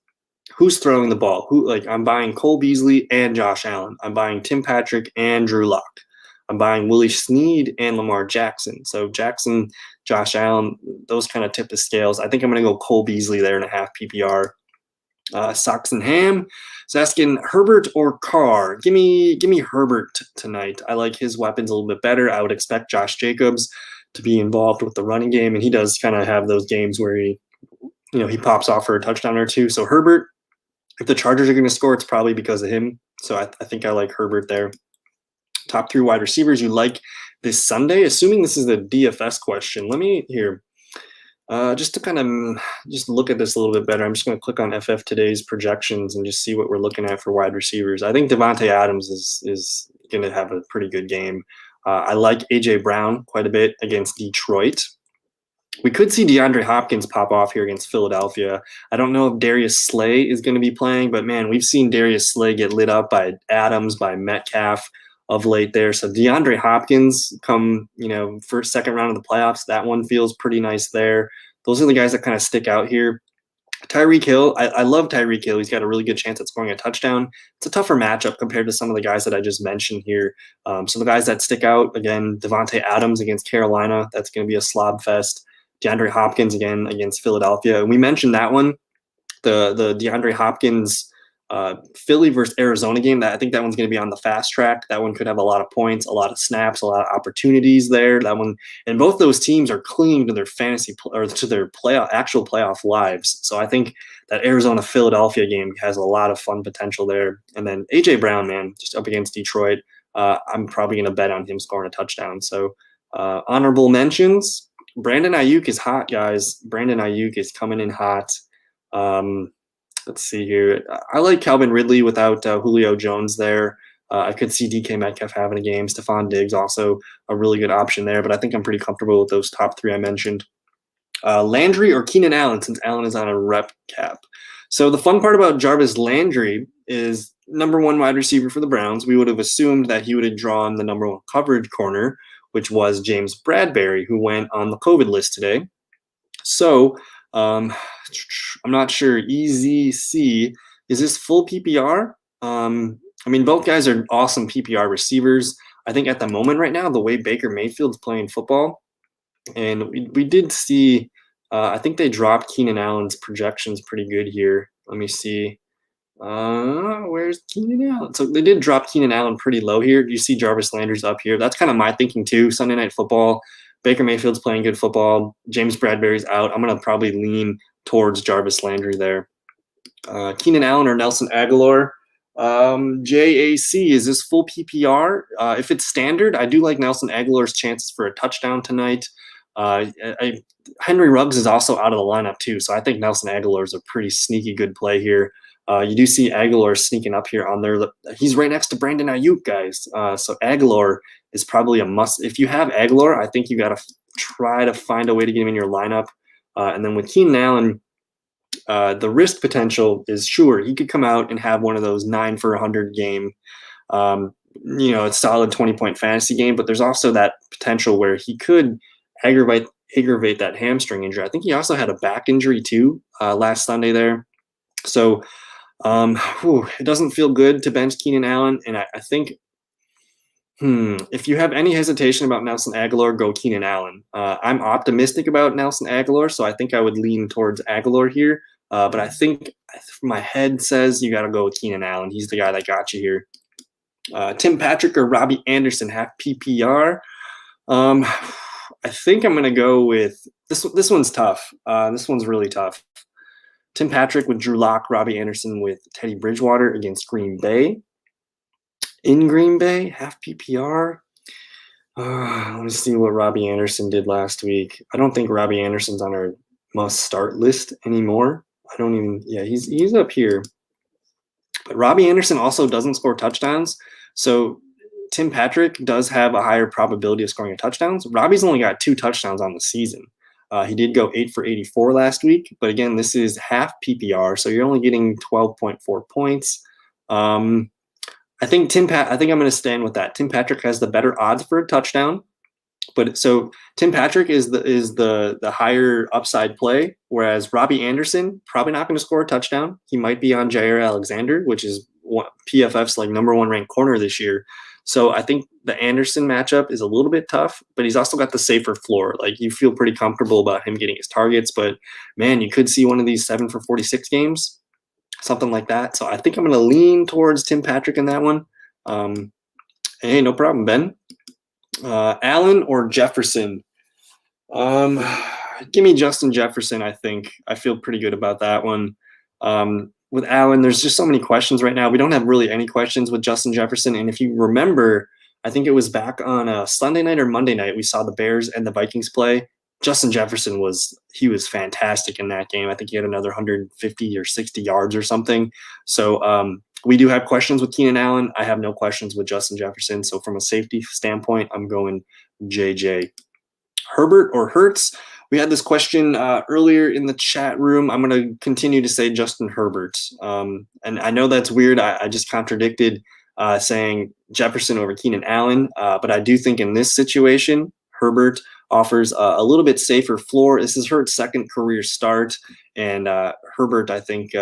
who's throwing the ball. I'm buying Cole Beasley and Josh Allen. I'm buying Tim Patrick and Drew Lock. I'm buying Willie Snead and Lamar Jackson. So Jackson, Josh Allen, those kind of tip the scales. I think I'm going to go Cole Beasley there in a half PPR. Socks and Ham is asking Herbert or Carr. Give me Herbert tonight. I like his weapons a little bit better. I would expect Josh Jacobs to be involved with the running game, and he does kind of have those games where he pops off for a touchdown or two. So Herbert, if the Chargers are going to score, it's probably because of him. So I think I like Herbert there. Top 3 wide receivers you like this Sunday, assuming this is the DFS question. Let me hear. Just to kind of just look at this a little bit better, I'm just going to click on FF Today's projections and just see what we're looking at for wide receivers. I think Devontae Adams is going to have a pretty good game. I like A.J. Brown quite a bit against Detroit. We could see DeAndre Hopkins pop off here against Philadelphia. I don't know if Darius Slay is going to be playing, but man, we've seen Darius Slay get lit up by Adams, by Metcalf of late there. So DeAndre Hopkins come, first, second round of the playoffs. That one feels pretty nice there. Those are the guys that kind of stick out here. Tyreek Hill, I love Tyreek Hill. He's got a really good chance at scoring a touchdown. It's a tougher matchup compared to some of the guys that I just mentioned here. So the guys that stick out, again, Devontae Adams against Carolina. That's going to be a slob fest. DeAndre Hopkins again against Philadelphia. And we mentioned that one, the DeAndre Hopkins Philly versus Arizona game. I think that one's going to be on the fast track. That one could have a lot of points, a lot of snaps, a lot of opportunities there. That one, and both those teams are clinging to their or to their actual playoff lives. So I think that Arizona Philadelphia game has a lot of fun potential there. And then AJ Brown, man, just up against Detroit. I'm probably going to bet on him scoring a touchdown. So honorable mentions. Brandon Ayuk is hot, guys. Brandon Ayuk is coming in hot. Let's see here. I like Calvin Ridley without Julio Jones there. I could see DK Metcalf having a game. Stephon Diggs also a really good option there, but I think I'm pretty comfortable with those top three I mentioned. Landry or Keenan Allen, since Allen is on a rep cap. So the fun part about Jarvis Landry is number one wide receiver for the Browns. We would have assumed that he would have drawn the number one coverage corner, which was James Bradberry, who went on the COVID list today. So I'm not sure. EZC, is this full PPR? Both guys are awesome PPR receivers. I think at the moment right now, the way Baker Mayfield's playing football, and we did see, I think they dropped Keenan Allen's projections pretty good here. Let me see. Where's Keenan Allen? So they did drop Keenan Allen pretty low here. You see Jarvis Landry's up here. That's kind of my thinking too. Sunday Night Football. Baker Mayfield's playing good football. James Bradberry's out. I'm going to probably lean towards Jarvis Landry there. Keenan Allen or Nelson Aguilar. JAC, is this full PPR? If it's standard, I do like Nelson Aguilar's chances for a touchdown tonight. Henry Ruggs is also out of the lineup too, so I think Nelson Aguilar is a pretty sneaky good play here. You do see Aguilar sneaking up here on there. He's right next to Brandon Ayuk, guys. So Aguilar is probably a must. If you have Aguilar, I think you got to try to find a way to get him in your lineup. And then with Keenan Allen, the risk potential is sure. He could come out and have one of those 9 for 100 game, a solid 20-point fantasy game. But there's also that potential where he could aggravate that hamstring injury. I think he also had a back injury too last Sunday there. So it doesn't feel good to bench Keenan Allen, and I think if you have any hesitation about Nelson Aguilar, go Keenan Allen. I'm optimistic about Nelson Aguilar, so I think I would lean towards Aguilar here. But I think my head says you got to go with Keenan Allen. He's the guy that got you here. Tim Patrick or Robbie Anderson, half PPR. I think I'm going to go with this. This one's tough. This one's really tough. Tim Patrick with Drew Lock, Robbie Anderson with Teddy Bridgewater against Green Bay. In Green Bay, half PPR. Let me see what Robbie Anderson did last week. I don't think Robbie Anderson's on our must-start list anymore. He's up here. But Robbie Anderson also doesn't score touchdowns. So Tim Patrick does have a higher probability of scoring touchdowns. Robbie's only got 2 touchdowns on the season. He did go 8 for 84 last week, but again, this is half PPR, so you're only getting 12.4 points. I think I'm going to stand with that. Tim Patrick has the better odds for a touchdown, but so Tim Patrick is the higher upside play, whereas Robbie Anderson probably not going to score a touchdown. He might be on Jair Alexander, which is PFF's number 1 ranked corner this year. So I think the Anderson matchup is a little bit tough, but he's also got the safer floor. You feel pretty comfortable about him getting his targets, but man, you could see one of these 7 for 46 games, something like that. So I think I'm going to lean towards Tim Patrick in that one. Hey, no problem, Ben. Allen or Jefferson? Give me Justin Jefferson, I think. I feel pretty good about that one. With Allen, there's just so many questions right now. We don't have really any questions with Justin Jefferson. And if you remember, I think it was back on Sunday night or Monday night, we saw the Bears and the Vikings play. Justin Jefferson was fantastic in that game. I think he had another 150 or 60 yards or something. So we do have questions with Keenan Allen. I have no questions with Justin Jefferson. So from a safety standpoint, I'm going JJ. Herbert or Hurts? We had this question earlier in the chat room. I'm going to continue to say Justin Herbert. And I know that's weird. I just contradicted saying Jefferson over Keenan Allen. But I do think in this situation, Herbert offers a little bit safer floor. This is Hurts' second career start. And Herbert, I think,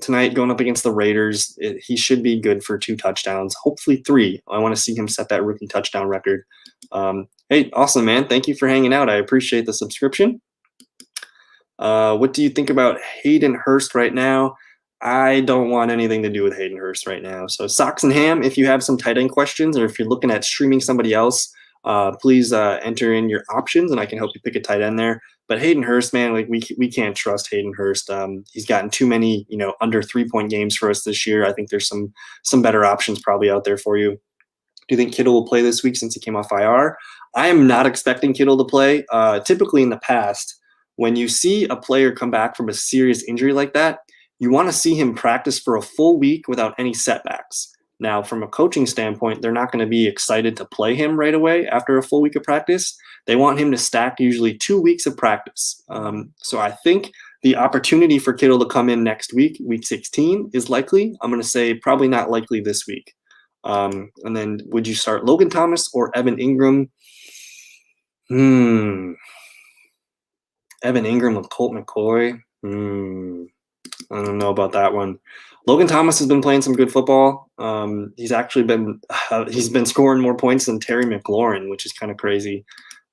tonight going up against the Raiders, he should be good for 2 touchdowns, hopefully 3. I want to see him set that rookie touchdown record. Hey, awesome, man. Thank you for hanging out. I appreciate the subscription. What do you think about Hayden Hurst right now? I don't want anything to do with Hayden Hurst right now. So Socks and Ham, if you have some tight end questions or if you're looking at streaming somebody else, please enter in your options and I can help you pick a tight end there. But Hayden Hurst, man, like we can't trust Hayden Hurst. He's gotten too many, under 3-point games for us this year. I think there's some better options probably out there for you. Do you think Kittle will play this week since he came off IR? I am not expecting Kittle to play. Typically in the past, when you see a player come back from a serious injury like that, you want to see him practice for a full week without any setbacks. Now, from a coaching standpoint, they're not going to be excited to play him right away after a full week of practice. They want him to stack usually 2 weeks of practice. So I think the opportunity for Kittle to come in next week, week 16, is likely. I'm going to say probably not likely this week. And then would you start Logan Thomas or Evan Ingram? Evan Ingram with Colt McCoy. I don't know about that one. Logan Thomas has been playing some good football. He's actually been scoring more points than Terry McLaurin, which is kind of crazy.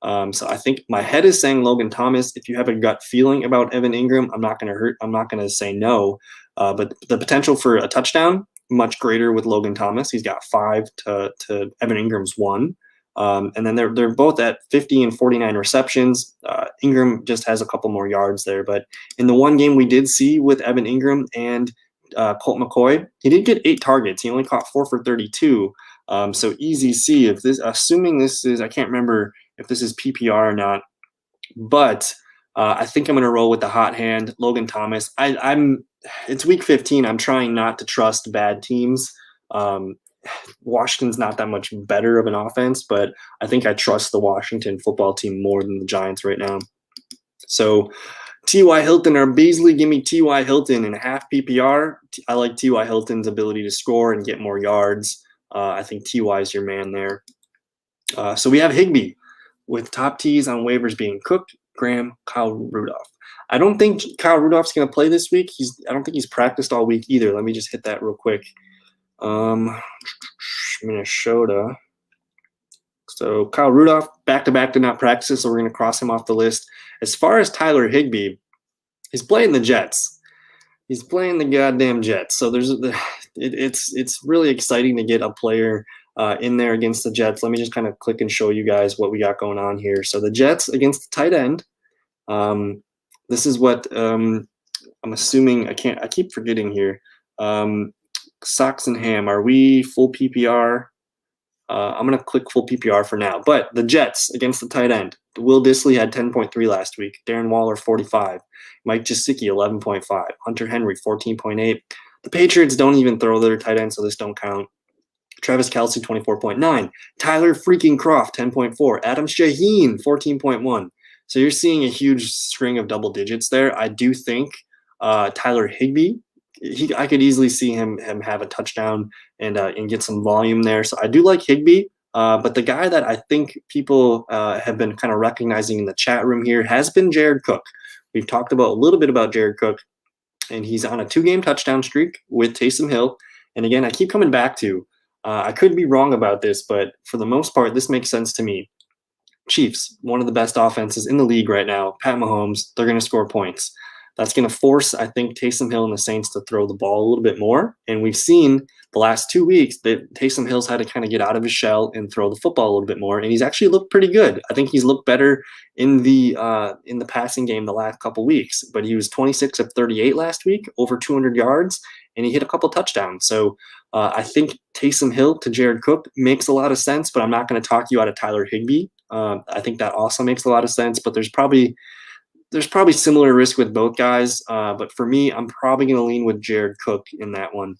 So I think my head is saying Logan Thomas. If you have a gut feeling about Evan Ingram, I'm not going to say no. But the potential for a touchdown, much greater with Logan Thomas. He's got 5 to Evan Ingram's 1. And then they're both at 50 and 49 receptions. Ingram just has a couple more yards there. But in the one game we did see with Evan Ingram and Colt McCoy, he did get 8 targets. He only caught 4 for 32. So easy C. Assuming this is, I can't remember if this is PPR or not, but I think I'm going to roll with the hot hand, Logan Thomas. It's week 15. I'm trying not to trust bad teams. Washington's not that much better of an offense, but I think I trust the Washington football team more than the Giants right now. So T.Y. Hilton or Beasley, give me T.Y. Hilton in a half PPR. I like T.Y. Hilton's ability to score and get more yards. I think T.Y. is your man there. So we have Higbee with top T's on waivers being Cook, Graham, Kyle Rudolph. I don't think Kyle Rudolph's going to play this week. I don't think he's practiced all week either. Let me just hit that real quick. Minnesota. So Kyle Rudolph back-to-back did not practice, so we're going to cross him off the list. As far as Tyler Higbee, he's playing the Jets. He's playing the goddamn Jets. So it's really exciting to get a player in there against the Jets. Let me just kind of click and show you guys what we got going on here. So the Jets against the tight end. This is what I'm assuming. I keep forgetting here. Socks and Ham, are we full PPR? I'm going to click full PPR for now. But the Jets against the tight end. Will Dissly had 10.3 last week. Darren Waller, 45. Mike Gesicki, 11.5. Hunter Henry, 14.8. The Patriots don't even throw their tight end, so this don't count. Travis Kelce, 24.9. Tyler freaking Croft, 10.4. Adam Shaheen, 14.1. So you're seeing a huge string of double digits there. I do think Tyler Higbee, I could easily see him have a touchdown and get some volume there. So I do like Higbee, but the guy that I think people have been kind of recognizing in the chat room here has been Jared Cook. We've talked a little bit about Jared Cook, and he's on a 2-game touchdown streak with Taysom Hill. And again, I keep coming back to, I could be wrong about this, but for the most part, this makes sense to me. Chiefs, one of the best offenses in the league right now. Pat Mahomes, they're going to score points. That's going to force, I think, Taysom Hill and the Saints to throw the ball a little bit more. And we've seen the last 2 weeks that Taysom Hill's had to kind of get out of his shell and throw the football a little bit more. And he's actually looked pretty good. I think he's looked better in the passing game the last couple weeks. But he was 26 of 38 last week, over 200 yards, and he hit a couple touchdowns. So I think Taysom Hill to Jared Cook makes a lot of sense, but I'm not going to talk you out of Tyler Higbee. I think that also makes a lot of sense, but there's probably similar risk with both guys. But for me, I'm probably going to lean with Jared Cook in that one.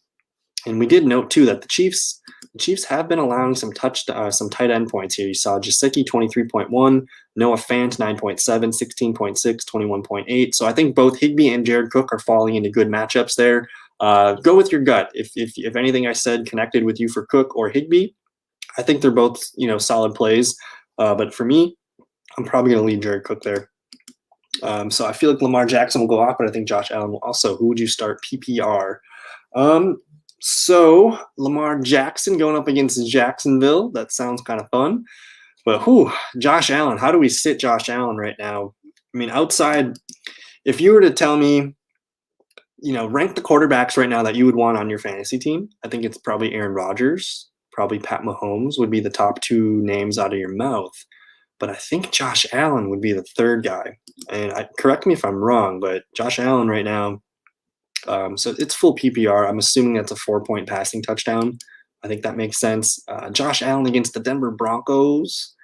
And we did note too that the Chiefs have been allowing some tight end points here. You saw Gesicki 23.1, Noah Fant 9.7, 16.6, 21.8. So I think both Higbee and Jared Cook are falling into good matchups there. Go with your gut. If anything I said connected with you for Cook or Higbee, I think they're both solid plays. But for me, I'm probably going to lead Jared Cook there. So I feel like Lamar Jackson will go off, but I think Josh Allen will also. Who would you start PPR? So Lamar Jackson going up against Jacksonville. That sounds kind of fun. But Josh Allen. How do we sit Josh Allen right now? I mean, outside, if you were to tell me, rank the quarterbacks right now that you would want on your fantasy team, I think it's probably Aaron Rodgers, probably Pat Mahomes would be the top two names out of your mouth. But I think Josh Allen would be the third guy. And correct me if I'm wrong, but Josh Allen right now, so it's full PPR. I'm assuming that's a 4-point passing touchdown. I think that makes sense. Josh Allen against the Denver Broncos.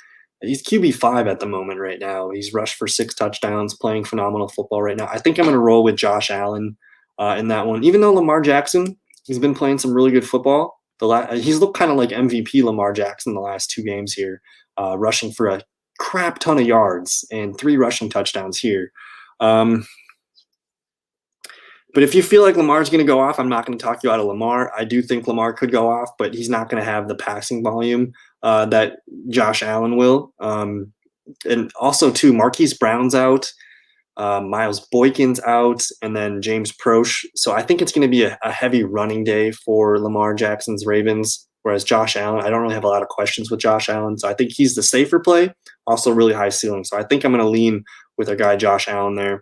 He's QB5 at the moment right now. He's rushed for 6 touchdowns, playing phenomenal football right now. I think I'm going to roll with Josh Allen in that one. Even though Lamar Jackson, he's been playing some really good football. He's looked kind of like MVP Lamar Jackson the last 2 games here, rushing for a crap ton of yards and 3 rushing touchdowns here. But if you feel like Lamar's going to go off, I'm not going to talk you out of Lamar. I do think Lamar could go off, but he's not going to have the passing volume that Josh Allen will. And also, too, Marquise Brown's out, Miles Boykin's out, and then James Proche. So I think it's going to be a heavy running day for Lamar Jackson's Ravens, whereas Josh Allen, I don't really have a lot of questions with Josh Allen. So I think he's the safer play, also really high ceiling. So I think I'm going to lean with our guy Josh Allen there.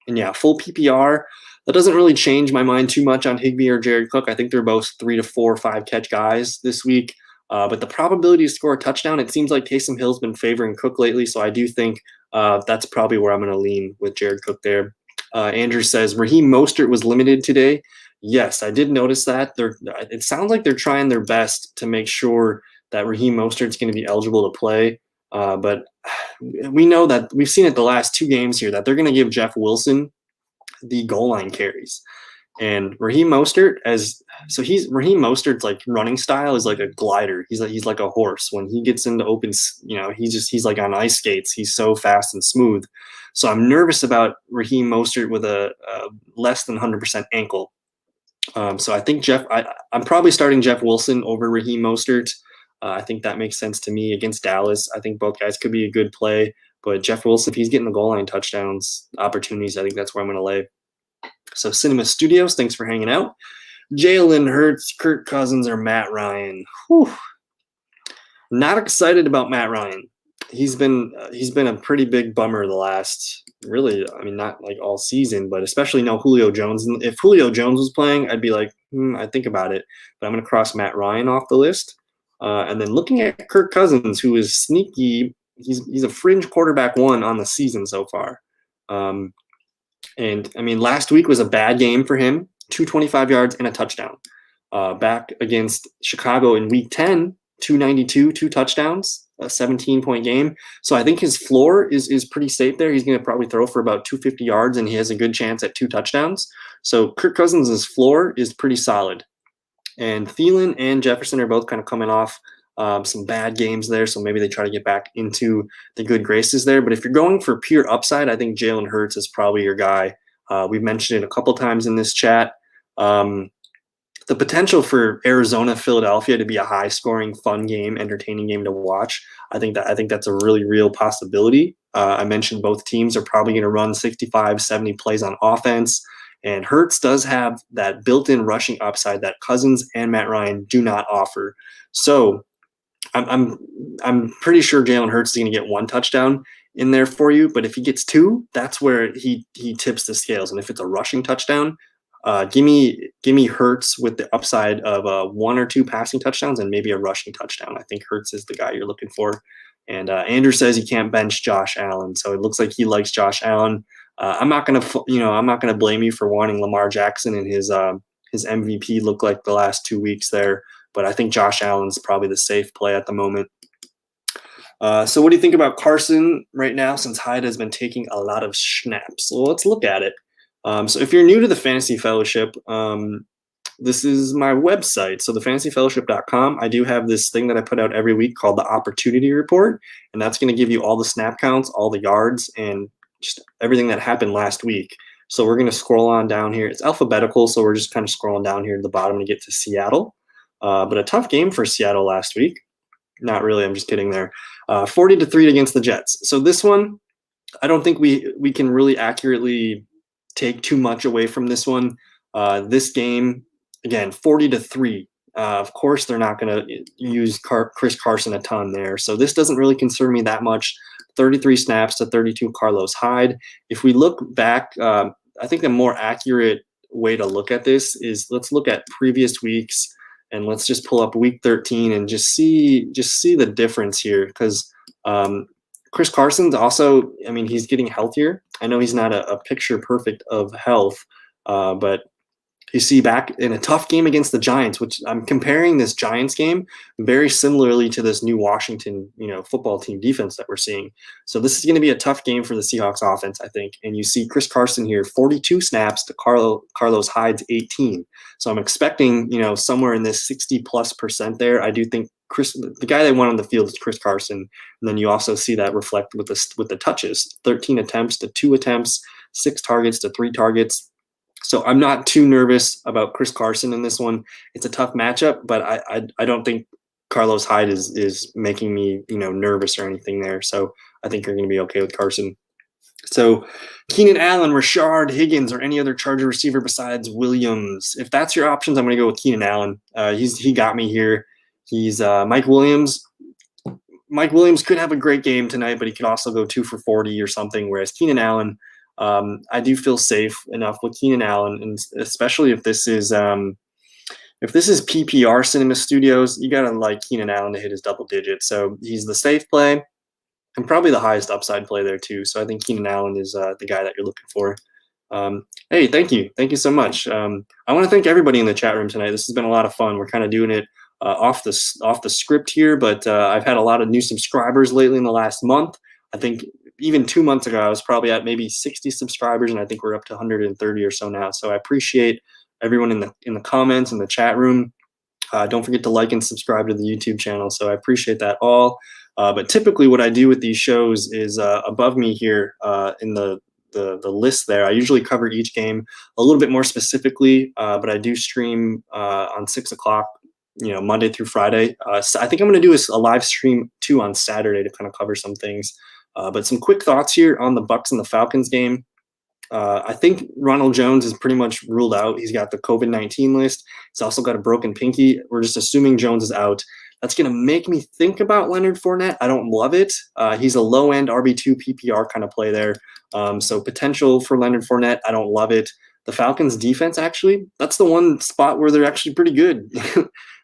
And yeah, full PPR. That doesn't really change my mind too much on Higbee or Jared Cook. I think they're both 3 to 4 or 5 catch guys this week. But the probability to score a touchdown, it seems like Taysom Hill's been favoring Cook lately. So I do think that's probably where I'm going to lean with Jared Cook there. Andrew says, Raheem Mostert was limited today. Yes, I did notice that. It sounds like they're trying their best to make sure that Raheem Mostert's going to be eligible to play. But we know that we've seen it the last 2 games here that they're going to give Jeff Wilson the goal line carries. And Raheem Mostert, Raheem Mostert's like running style is like a glider. He's like a horse. When he gets into open, he's like on ice skates. He's so fast and smooth. So I'm nervous about Raheem Mostert with a less than 100% ankle. So I think I'm probably starting Jeff Wilson over Raheem Mostert. I think that makes sense to me against Dallas. I think both guys could be a good play. But Jeff Wilson, if he's getting the goal line touchdowns opportunities, I think that's where I'm going to lay. So Cinema Studios, thanks for hanging out. Jalen Hurts, Kirk Cousins, or Matt Ryan. Whew. Not excited about Matt Ryan. He's been a pretty big bummer the last, really, I mean, not like all season, but especially no Julio Jones. If Julio Jones was playing, I'd be like, I'd think about it. But I'm going to cross Matt Ryan off the list. And then looking at Kirk Cousins, who is sneaky. He's a fringe quarterback 1 on the season so far. And I mean, last week was a bad game for him, 225 yards and a touchdown. Back against Chicago in week 10, 292, 2 touchdowns, a 17-point game. So I think his floor is pretty safe there. He's going to probably throw for about 250 yards, and he has a good chance at 2 touchdowns. So Kirk Cousins' floor is pretty solid. And Thielen and Jefferson are both kind of coming off some bad games there, so maybe they try to get back into the good graces there. But if you're going for pure upside, I think Jalen Hurts is probably your guy. We've mentioned it a couple times in this chat. The potential for Arizona-Philadelphia to be a high-scoring, fun game, entertaining game to watch, I think that's a really real possibility. I mentioned both teams are probably going to run 65, 70 plays on offense. And Hurts does have that built-in rushing upside that Cousins and Matt Ryan do not offer. So I'm pretty sure Jalen Hurts is going to get 1 touchdown in there for you. But if he gets 2, that's where he tips the scales. And if it's a rushing touchdown, give me Hurts with the upside of 1 or 2 passing touchdowns and maybe a rushing touchdown. I think Hurts is the guy you're looking for. And Andrew says he can't bench Josh Allen, so it looks like he likes Josh Allen. I'm not gonna blame you for wanting Lamar Jackson and his MVP look like the last 2 weeks there, but I think Josh Allen's probably the safe play at the moment. So what do you think about Carson right now since Hyde has been taking a lot of snaps? Well, let's look at it. So if you're new to the Fantasy Fellowship, this is my website. So thefantasyfellowship.com, I do have this thing that I put out every week called the Opportunity Report, and that's going to give you all the snap counts, all the yards, and just everything that happened last week. So we're going to scroll on down here. It's alphabetical, so we're just kind of scrolling down here to the bottom to get to Seattle. But a tough game for Seattle last week. Not really, I'm just kidding there. 40-3 against the Jets. So this one, I don't think we can really accurately take too much away from this one. This game, again, 40-3. Of course, they're not going to use Chris Carson a ton there. So this doesn't really concern me that much. 33 snaps to 32 Carlos Hyde. If we look back, I think the more accurate way to look at this is let's look at previous weeks and let's just pull up week 13 and just see the difference here because Chris Carson's also, I mean, he's getting healthier. I know he's not a picture perfect of health, but you see back in a tough game against the Giants, which I'm comparing this Giants game very similarly to this new Washington, football team defense that we're seeing. So this is going to be a tough game for the Seahawks offense, I think. And you see Chris Carson here, 42 snaps to Carlos Hyde's 18. So I'm expecting, somewhere in this 60+% there. I do think the guy they want on the field is Chris Carson. And then you also see that reflect with the touches, 13 attempts to 2 attempts, 6 targets to 3 targets. So I'm not too nervous about Chris Carson in this one. It's a tough matchup, but I don't think Carlos Hyde is making me nervous or anything there. So I think you're going to be okay with Carson. So Keenan Allen, Rashard Higgins, or any other Charger receiver besides Williams. If that's your options, I'm going to go with Keenan Allen. He got me here. He's Mike Williams. Mike Williams could have a great game tonight, but he could also go 2 for 40 or something. Whereas Keenan Allen, I do feel safe enough with Keenan Allen, and especially if this is PPR Cinema Studios, you gotta like Keenan Allen to hit his double digits. So he's the safe play and probably the highest upside play there too. So I think Keenan Allen is the guy that you're looking for. Hey, thank you so much. I want to thank everybody in the chat room tonight. This has been a lot of fun. We're kind of doing it off the script here, but I've had a lot of new subscribers lately in the last month. I think even 2 months ago, I was probably at maybe 60 subscribers, and I think we're up to 130 or so now. So I appreciate everyone in the comments and the chat room. Don't forget to like and subscribe to the YouTube channel. So I appreciate that all. But typically, what I do with these shows is above me here in the list there. I usually cover each game a little bit more specifically, but I do stream on 6 o'clock. Monday through Friday. So I think I'm going to do a live stream too on Saturday to kind of cover some things. But some quick thoughts here on the Bucs and the Falcons game. I think Ronald Jones is pretty much ruled out. He's got the COVID-19 list. He's also got a broken pinky. We're just assuming Jones is out. That's going to make me think about Leonard Fournette. I don't love it. He's a low-end RB2 PPR kind of play there. So potential for Leonard Fournette. I don't love it. The Falcons defense, actually, that's the one spot where they're actually pretty good.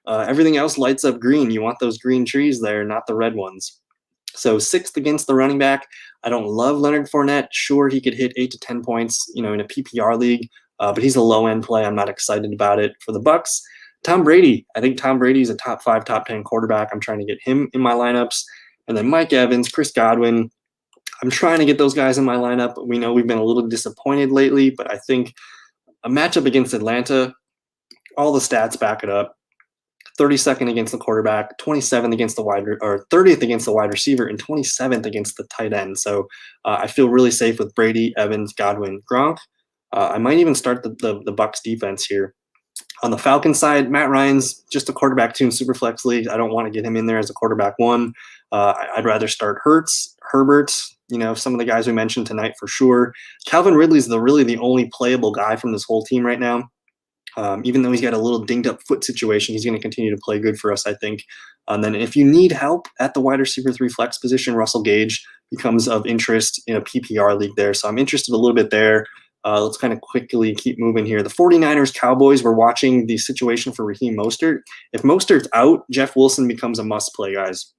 Everything else lights up green. You want those green trees there, not the red ones. So 6th against the running back. I don't love Leonard Fournette. Sure, he could hit 8 to 10 points, in a PPR league, but he's a low-end play. I'm not excited about it. For the Bucs, Tom Brady. I think Tom Brady is a top 5, top 10 quarterback. I'm trying to get him in my lineups. And then Mike Evans, Chris Godwin. I'm trying to get those guys in my lineup. We know we've been a little disappointed lately, but I think a matchup against Atlanta, all the stats back it up. 32nd against the quarterback, 27th against the 30th against the wide receiver, and 27th against the tight end. So I feel really safe with Brady, Evans, Godwin, Gronk. I might even start the Bucs defense here. On the Falcons side, Matt Ryan's just a quarterback 2 in Superflex leagues. I don't want to get him in there as a quarterback 1. I'd rather start Hurts, Herbert, some of the guys we mentioned tonight for sure. Calvin Ridley's really the only playable guy from this whole team right now. Even though he's got a little dinged up foot situation, he's going to continue to play good for us, I think. And then if you need help at the wide receiver 3 flex position, Russell Gage becomes of interest in a PPR league there. So I'm interested a little bit there. Let's kind of quickly keep moving here. The 49ers, Cowboys, we're watching the situation for Raheem Mostert. If Mostert's out, Jeff Wilson becomes a must play, guys.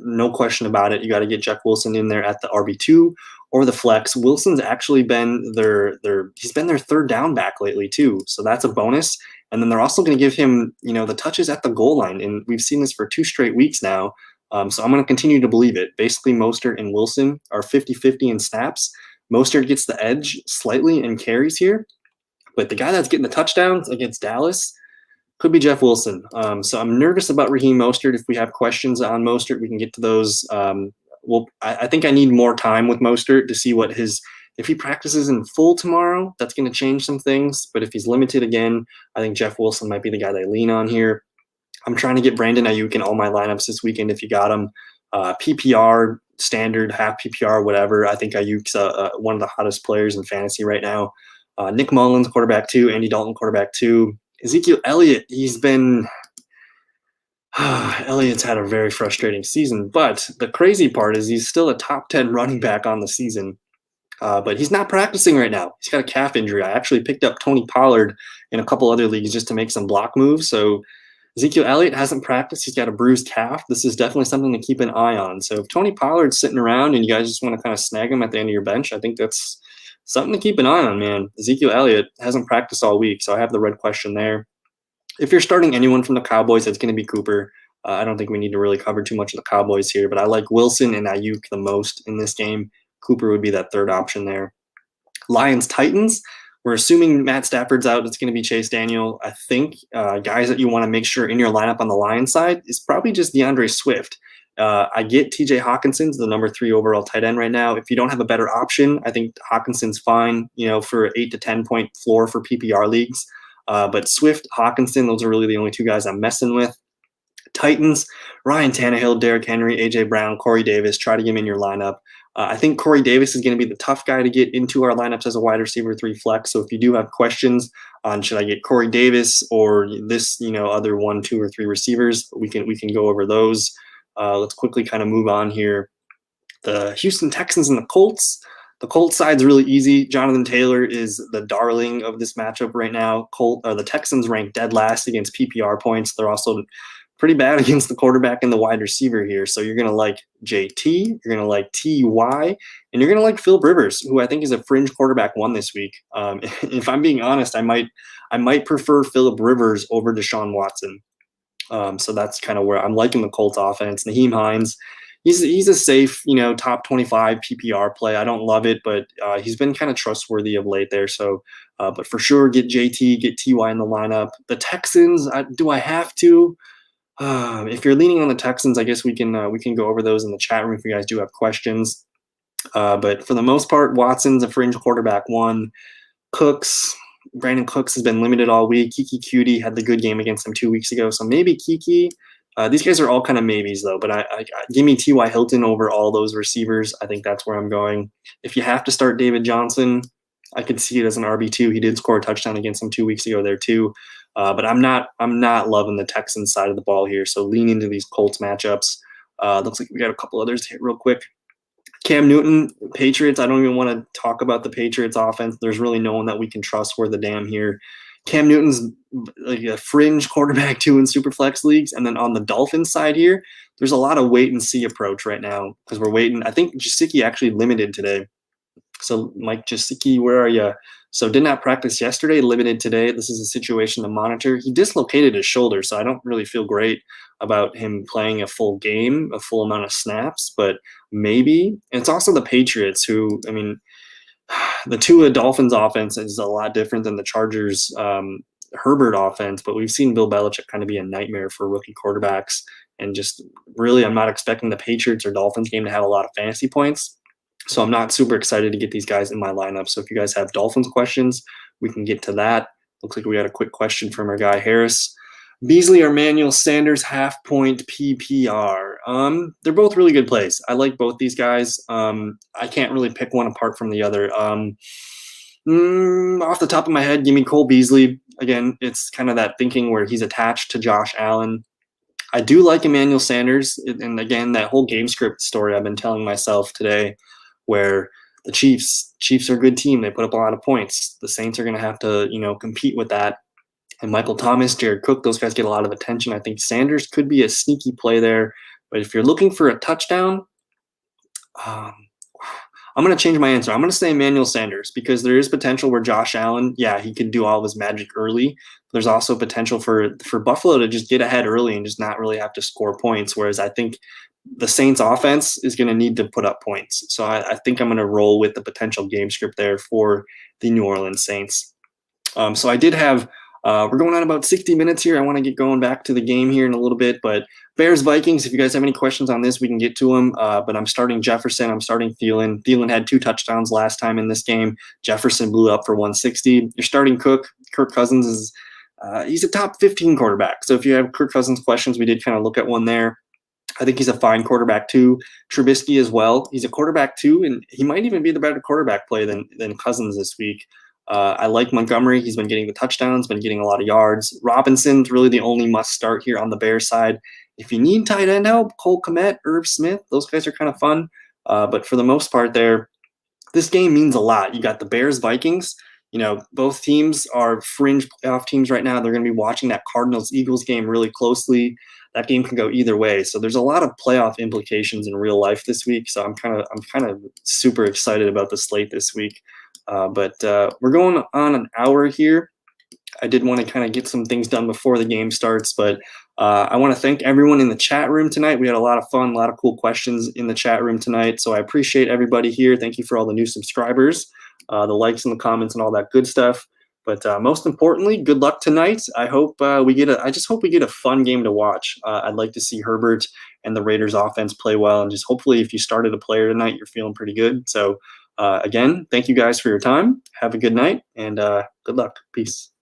No question about it. You got to get Jeff Wilson in there at the RB2 or the flex. Wilson's actually been their 3rd down back lately too, so that's a bonus. And then they're also going to give him, the touches at the goal line, and we've seen this for 2 straight weeks now. So I'm going to continue to believe it. Basically, Mostert and Wilson are 50-50 in snaps. Mostert gets the edge slightly in carries here, but the guy that's getting the touchdowns against Dallas could be Jeff Wilson. So I'm nervous about Raheem Mostert. If we have questions on Mostert, we can get to those. I think I need more time with Mostert to see what if he practices in full tomorrow, that's going to change some things. But if he's limited again, I think Jeff Wilson might be the guy that I lean on here. I'm trying to get Brandon Ayuk in all my lineups this weekend if you got him. PPR, standard, half PPR, whatever. I think Ayuk's one of the hottest players in fantasy right now. Nick Mullins, quarterback 2. Andy Dalton, quarterback 2. Ezekiel Elliott, Elliott's had a very frustrating season, but the crazy part is he's still a top 10 running back on the season. But he's not practicing right now. He's got a calf injury. I actually picked up Tony Pollard in a couple other leagues just to make some block moves. So Ezekiel Elliott hasn't practiced. He's got a bruised calf. This is definitely something to keep an eye on. So if Tony Pollard's sitting around and you guys just want to kind of snag him at the end of your bench, I think that's something to keep an eye on, man. Ezekiel Elliott hasn't practiced all week, so I have the red question there. If you're starting anyone from the Cowboys, it's going to be Cooper. I don't think we need to really cover too much of the Cowboys here, but I like Wilson and Ayuk the most in this game. Cooper would be that third option there. Lions-Titans. We're assuming Matt Stafford's out. It's going to be Chase Daniel. I think guys that you want to make sure in your lineup on the Lions side is probably just DeAndre Swift. I get TJ Hawkinson's the number 3 overall tight end right now. If you don't have a better option, I think Hawkinson's fine, for 8 to 10 point floor for PPR leagues. But Swift, Hawkinson, those are really the only 2 guys I'm messing with. Titans, Ryan Tannehill, Derrick Henry, A.J. Brown, Corey Davis, try to get him in your lineup. I think Corey Davis is going to be the tough guy to get into our lineups as a wide receiver 3 flex. So if you do have questions on should I get Corey Davis or this, other 1, 2, or 3 receivers, we can go over those. Let's quickly kind of move on here. The Houston Texans and the Colts. The Colts side's really easy. Jonathan Taylor is the darling of this matchup right now. The Texans rank dead last against PPR points. They're also pretty bad against the quarterback and the wide receiver here. So you're going to like JT, you're going to like TY, and you're going to like Philip Rivers, who I think is a fringe quarterback 1 this week. If I'm being honest, I might prefer Philip Rivers over Deshaun Watson. So that's kind of where I'm liking the Colts offense. Naheem Hines, he's a safe, top 25 PPR play. I don't love it, but he's been kind of trustworthy of late there. So, but for sure, get JT, get TY in the lineup. The Texans, do I have to? If you're leaning on the Texans, I guess we can go over those in the chat room if you guys do have questions. But for the most part, Watson's a fringe quarterback 1. Brandon Cooks has been limited all week. Kiki Cutie had the good game against him 2 weeks ago, so maybe Kiki. These guys are all kind of maybes though. But I give me T.Y. Hilton over all those receivers. I think that's where I'm going. If you have to start David Johnson, I could see it as an RB2. He did score a touchdown against him 2 weeks ago there too. But I'm not loving the Texans side of the ball here. So lean into these Colts matchups. Looks like we got a couple others to hit real quick. Cam Newton, Patriots. I don't even want to talk about the Patriots offense. There's really no one that we can trust worth a damn here. Cam Newton's like a fringe quarterback 2 in Superflex leagues. And then on the Dolphins side here, there's a lot of wait and see approach right now because we're waiting. I think Gesicki actually limited today. So Mike Gesicki, where are you? So did not practice yesterday, limited today. This is a situation to monitor. He dislocated his shoulder, so I don't really feel great about him playing a full game, a full amount of snaps, but maybe. And it's also the Patriots who, the Tua Dolphins offense is a lot different than the Chargers Herbert offense, but we've seen Bill Belichick kind of be a nightmare for rookie quarterbacks. And just really, I'm not expecting the Patriots or Dolphins game to have a lot of fantasy points. So I'm not super excited to get these guys in my lineup. So if you guys have Dolphins questions, we can get to that. Looks like we got a quick question from our guy Harris. Beasley or Emmanuel Sanders half-point PPR. They're both really good plays. I like both these guys. I can't really pick one apart from the other. Off the top of my head, give me Cole Beasley. Again, it's kind of that thinking where he's attached to Josh Allen. I do like Emmanuel Sanders. And again, that whole game script story I've been telling myself today, where the Chiefs are a good team. They put up a lot of points. The Saints are going to have to, compete with that. And Michael Thomas, Jared Cook, those guys get a lot of attention. I think Sanders could be a sneaky play there. But if you're looking for a touchdown, I'm going to change my answer. I'm going to say Emmanuel Sanders because there is potential where Josh Allen, he could do all of his magic early. There's also potential for Buffalo to just get ahead early and just not really have to score points. Whereas I think the Saints offense is going to need to put up points. So I think I'm going to roll with the potential game script there for the New Orleans Saints. So I did have, we're going on about 60 minutes here. I want to get going back to the game here in a little bit, but Bears Vikings, if you guys have any questions on this, we can get to them. But I'm starting Jefferson. I'm starting Thielen. Thielen had 2 touchdowns last time in this game. Jefferson blew up for 160. You're starting Cook. Kirk Cousins is, he's a top 15 quarterback. So if you have Kirk Cousins questions, we did kind of look at one there. I think he's a fine quarterback too. Trubisky as well. He's a quarterback too, and he might even be the better quarterback play than Cousins this week. I like Montgomery. He's been getting the touchdowns, been getting a lot of yards. Robinson's really the only must start here on the Bears side. If you need tight end help, Cole Kmet, Irv Smith, those guys are kind of fun. But for the most part there, this game means a lot. You got the Bears Vikings. Both teams are fringe playoff teams right now. They're going to be watching that Cardinals-Eagles game really closely. That game can go either way. So there's a lot of playoff implications in real life this week. So I'm kind of super excited about the slate this week. But we're going on an hour here. I did want to kind of get some things done before the game starts, but I want to thank everyone in the chat room tonight. We had a lot of fun, a lot of cool questions in the chat room tonight. So I appreciate everybody here. Thank you for all the new subscribers, the likes and the comments and all that good stuff. But most importantly, good luck tonight. I just hope we get a fun game to watch. I'd like to see Herbert and the Raiders offense play well. And just hopefully if you started a player tonight, you're feeling pretty good. So again, thank you guys for your time. Have a good night and good luck. Peace.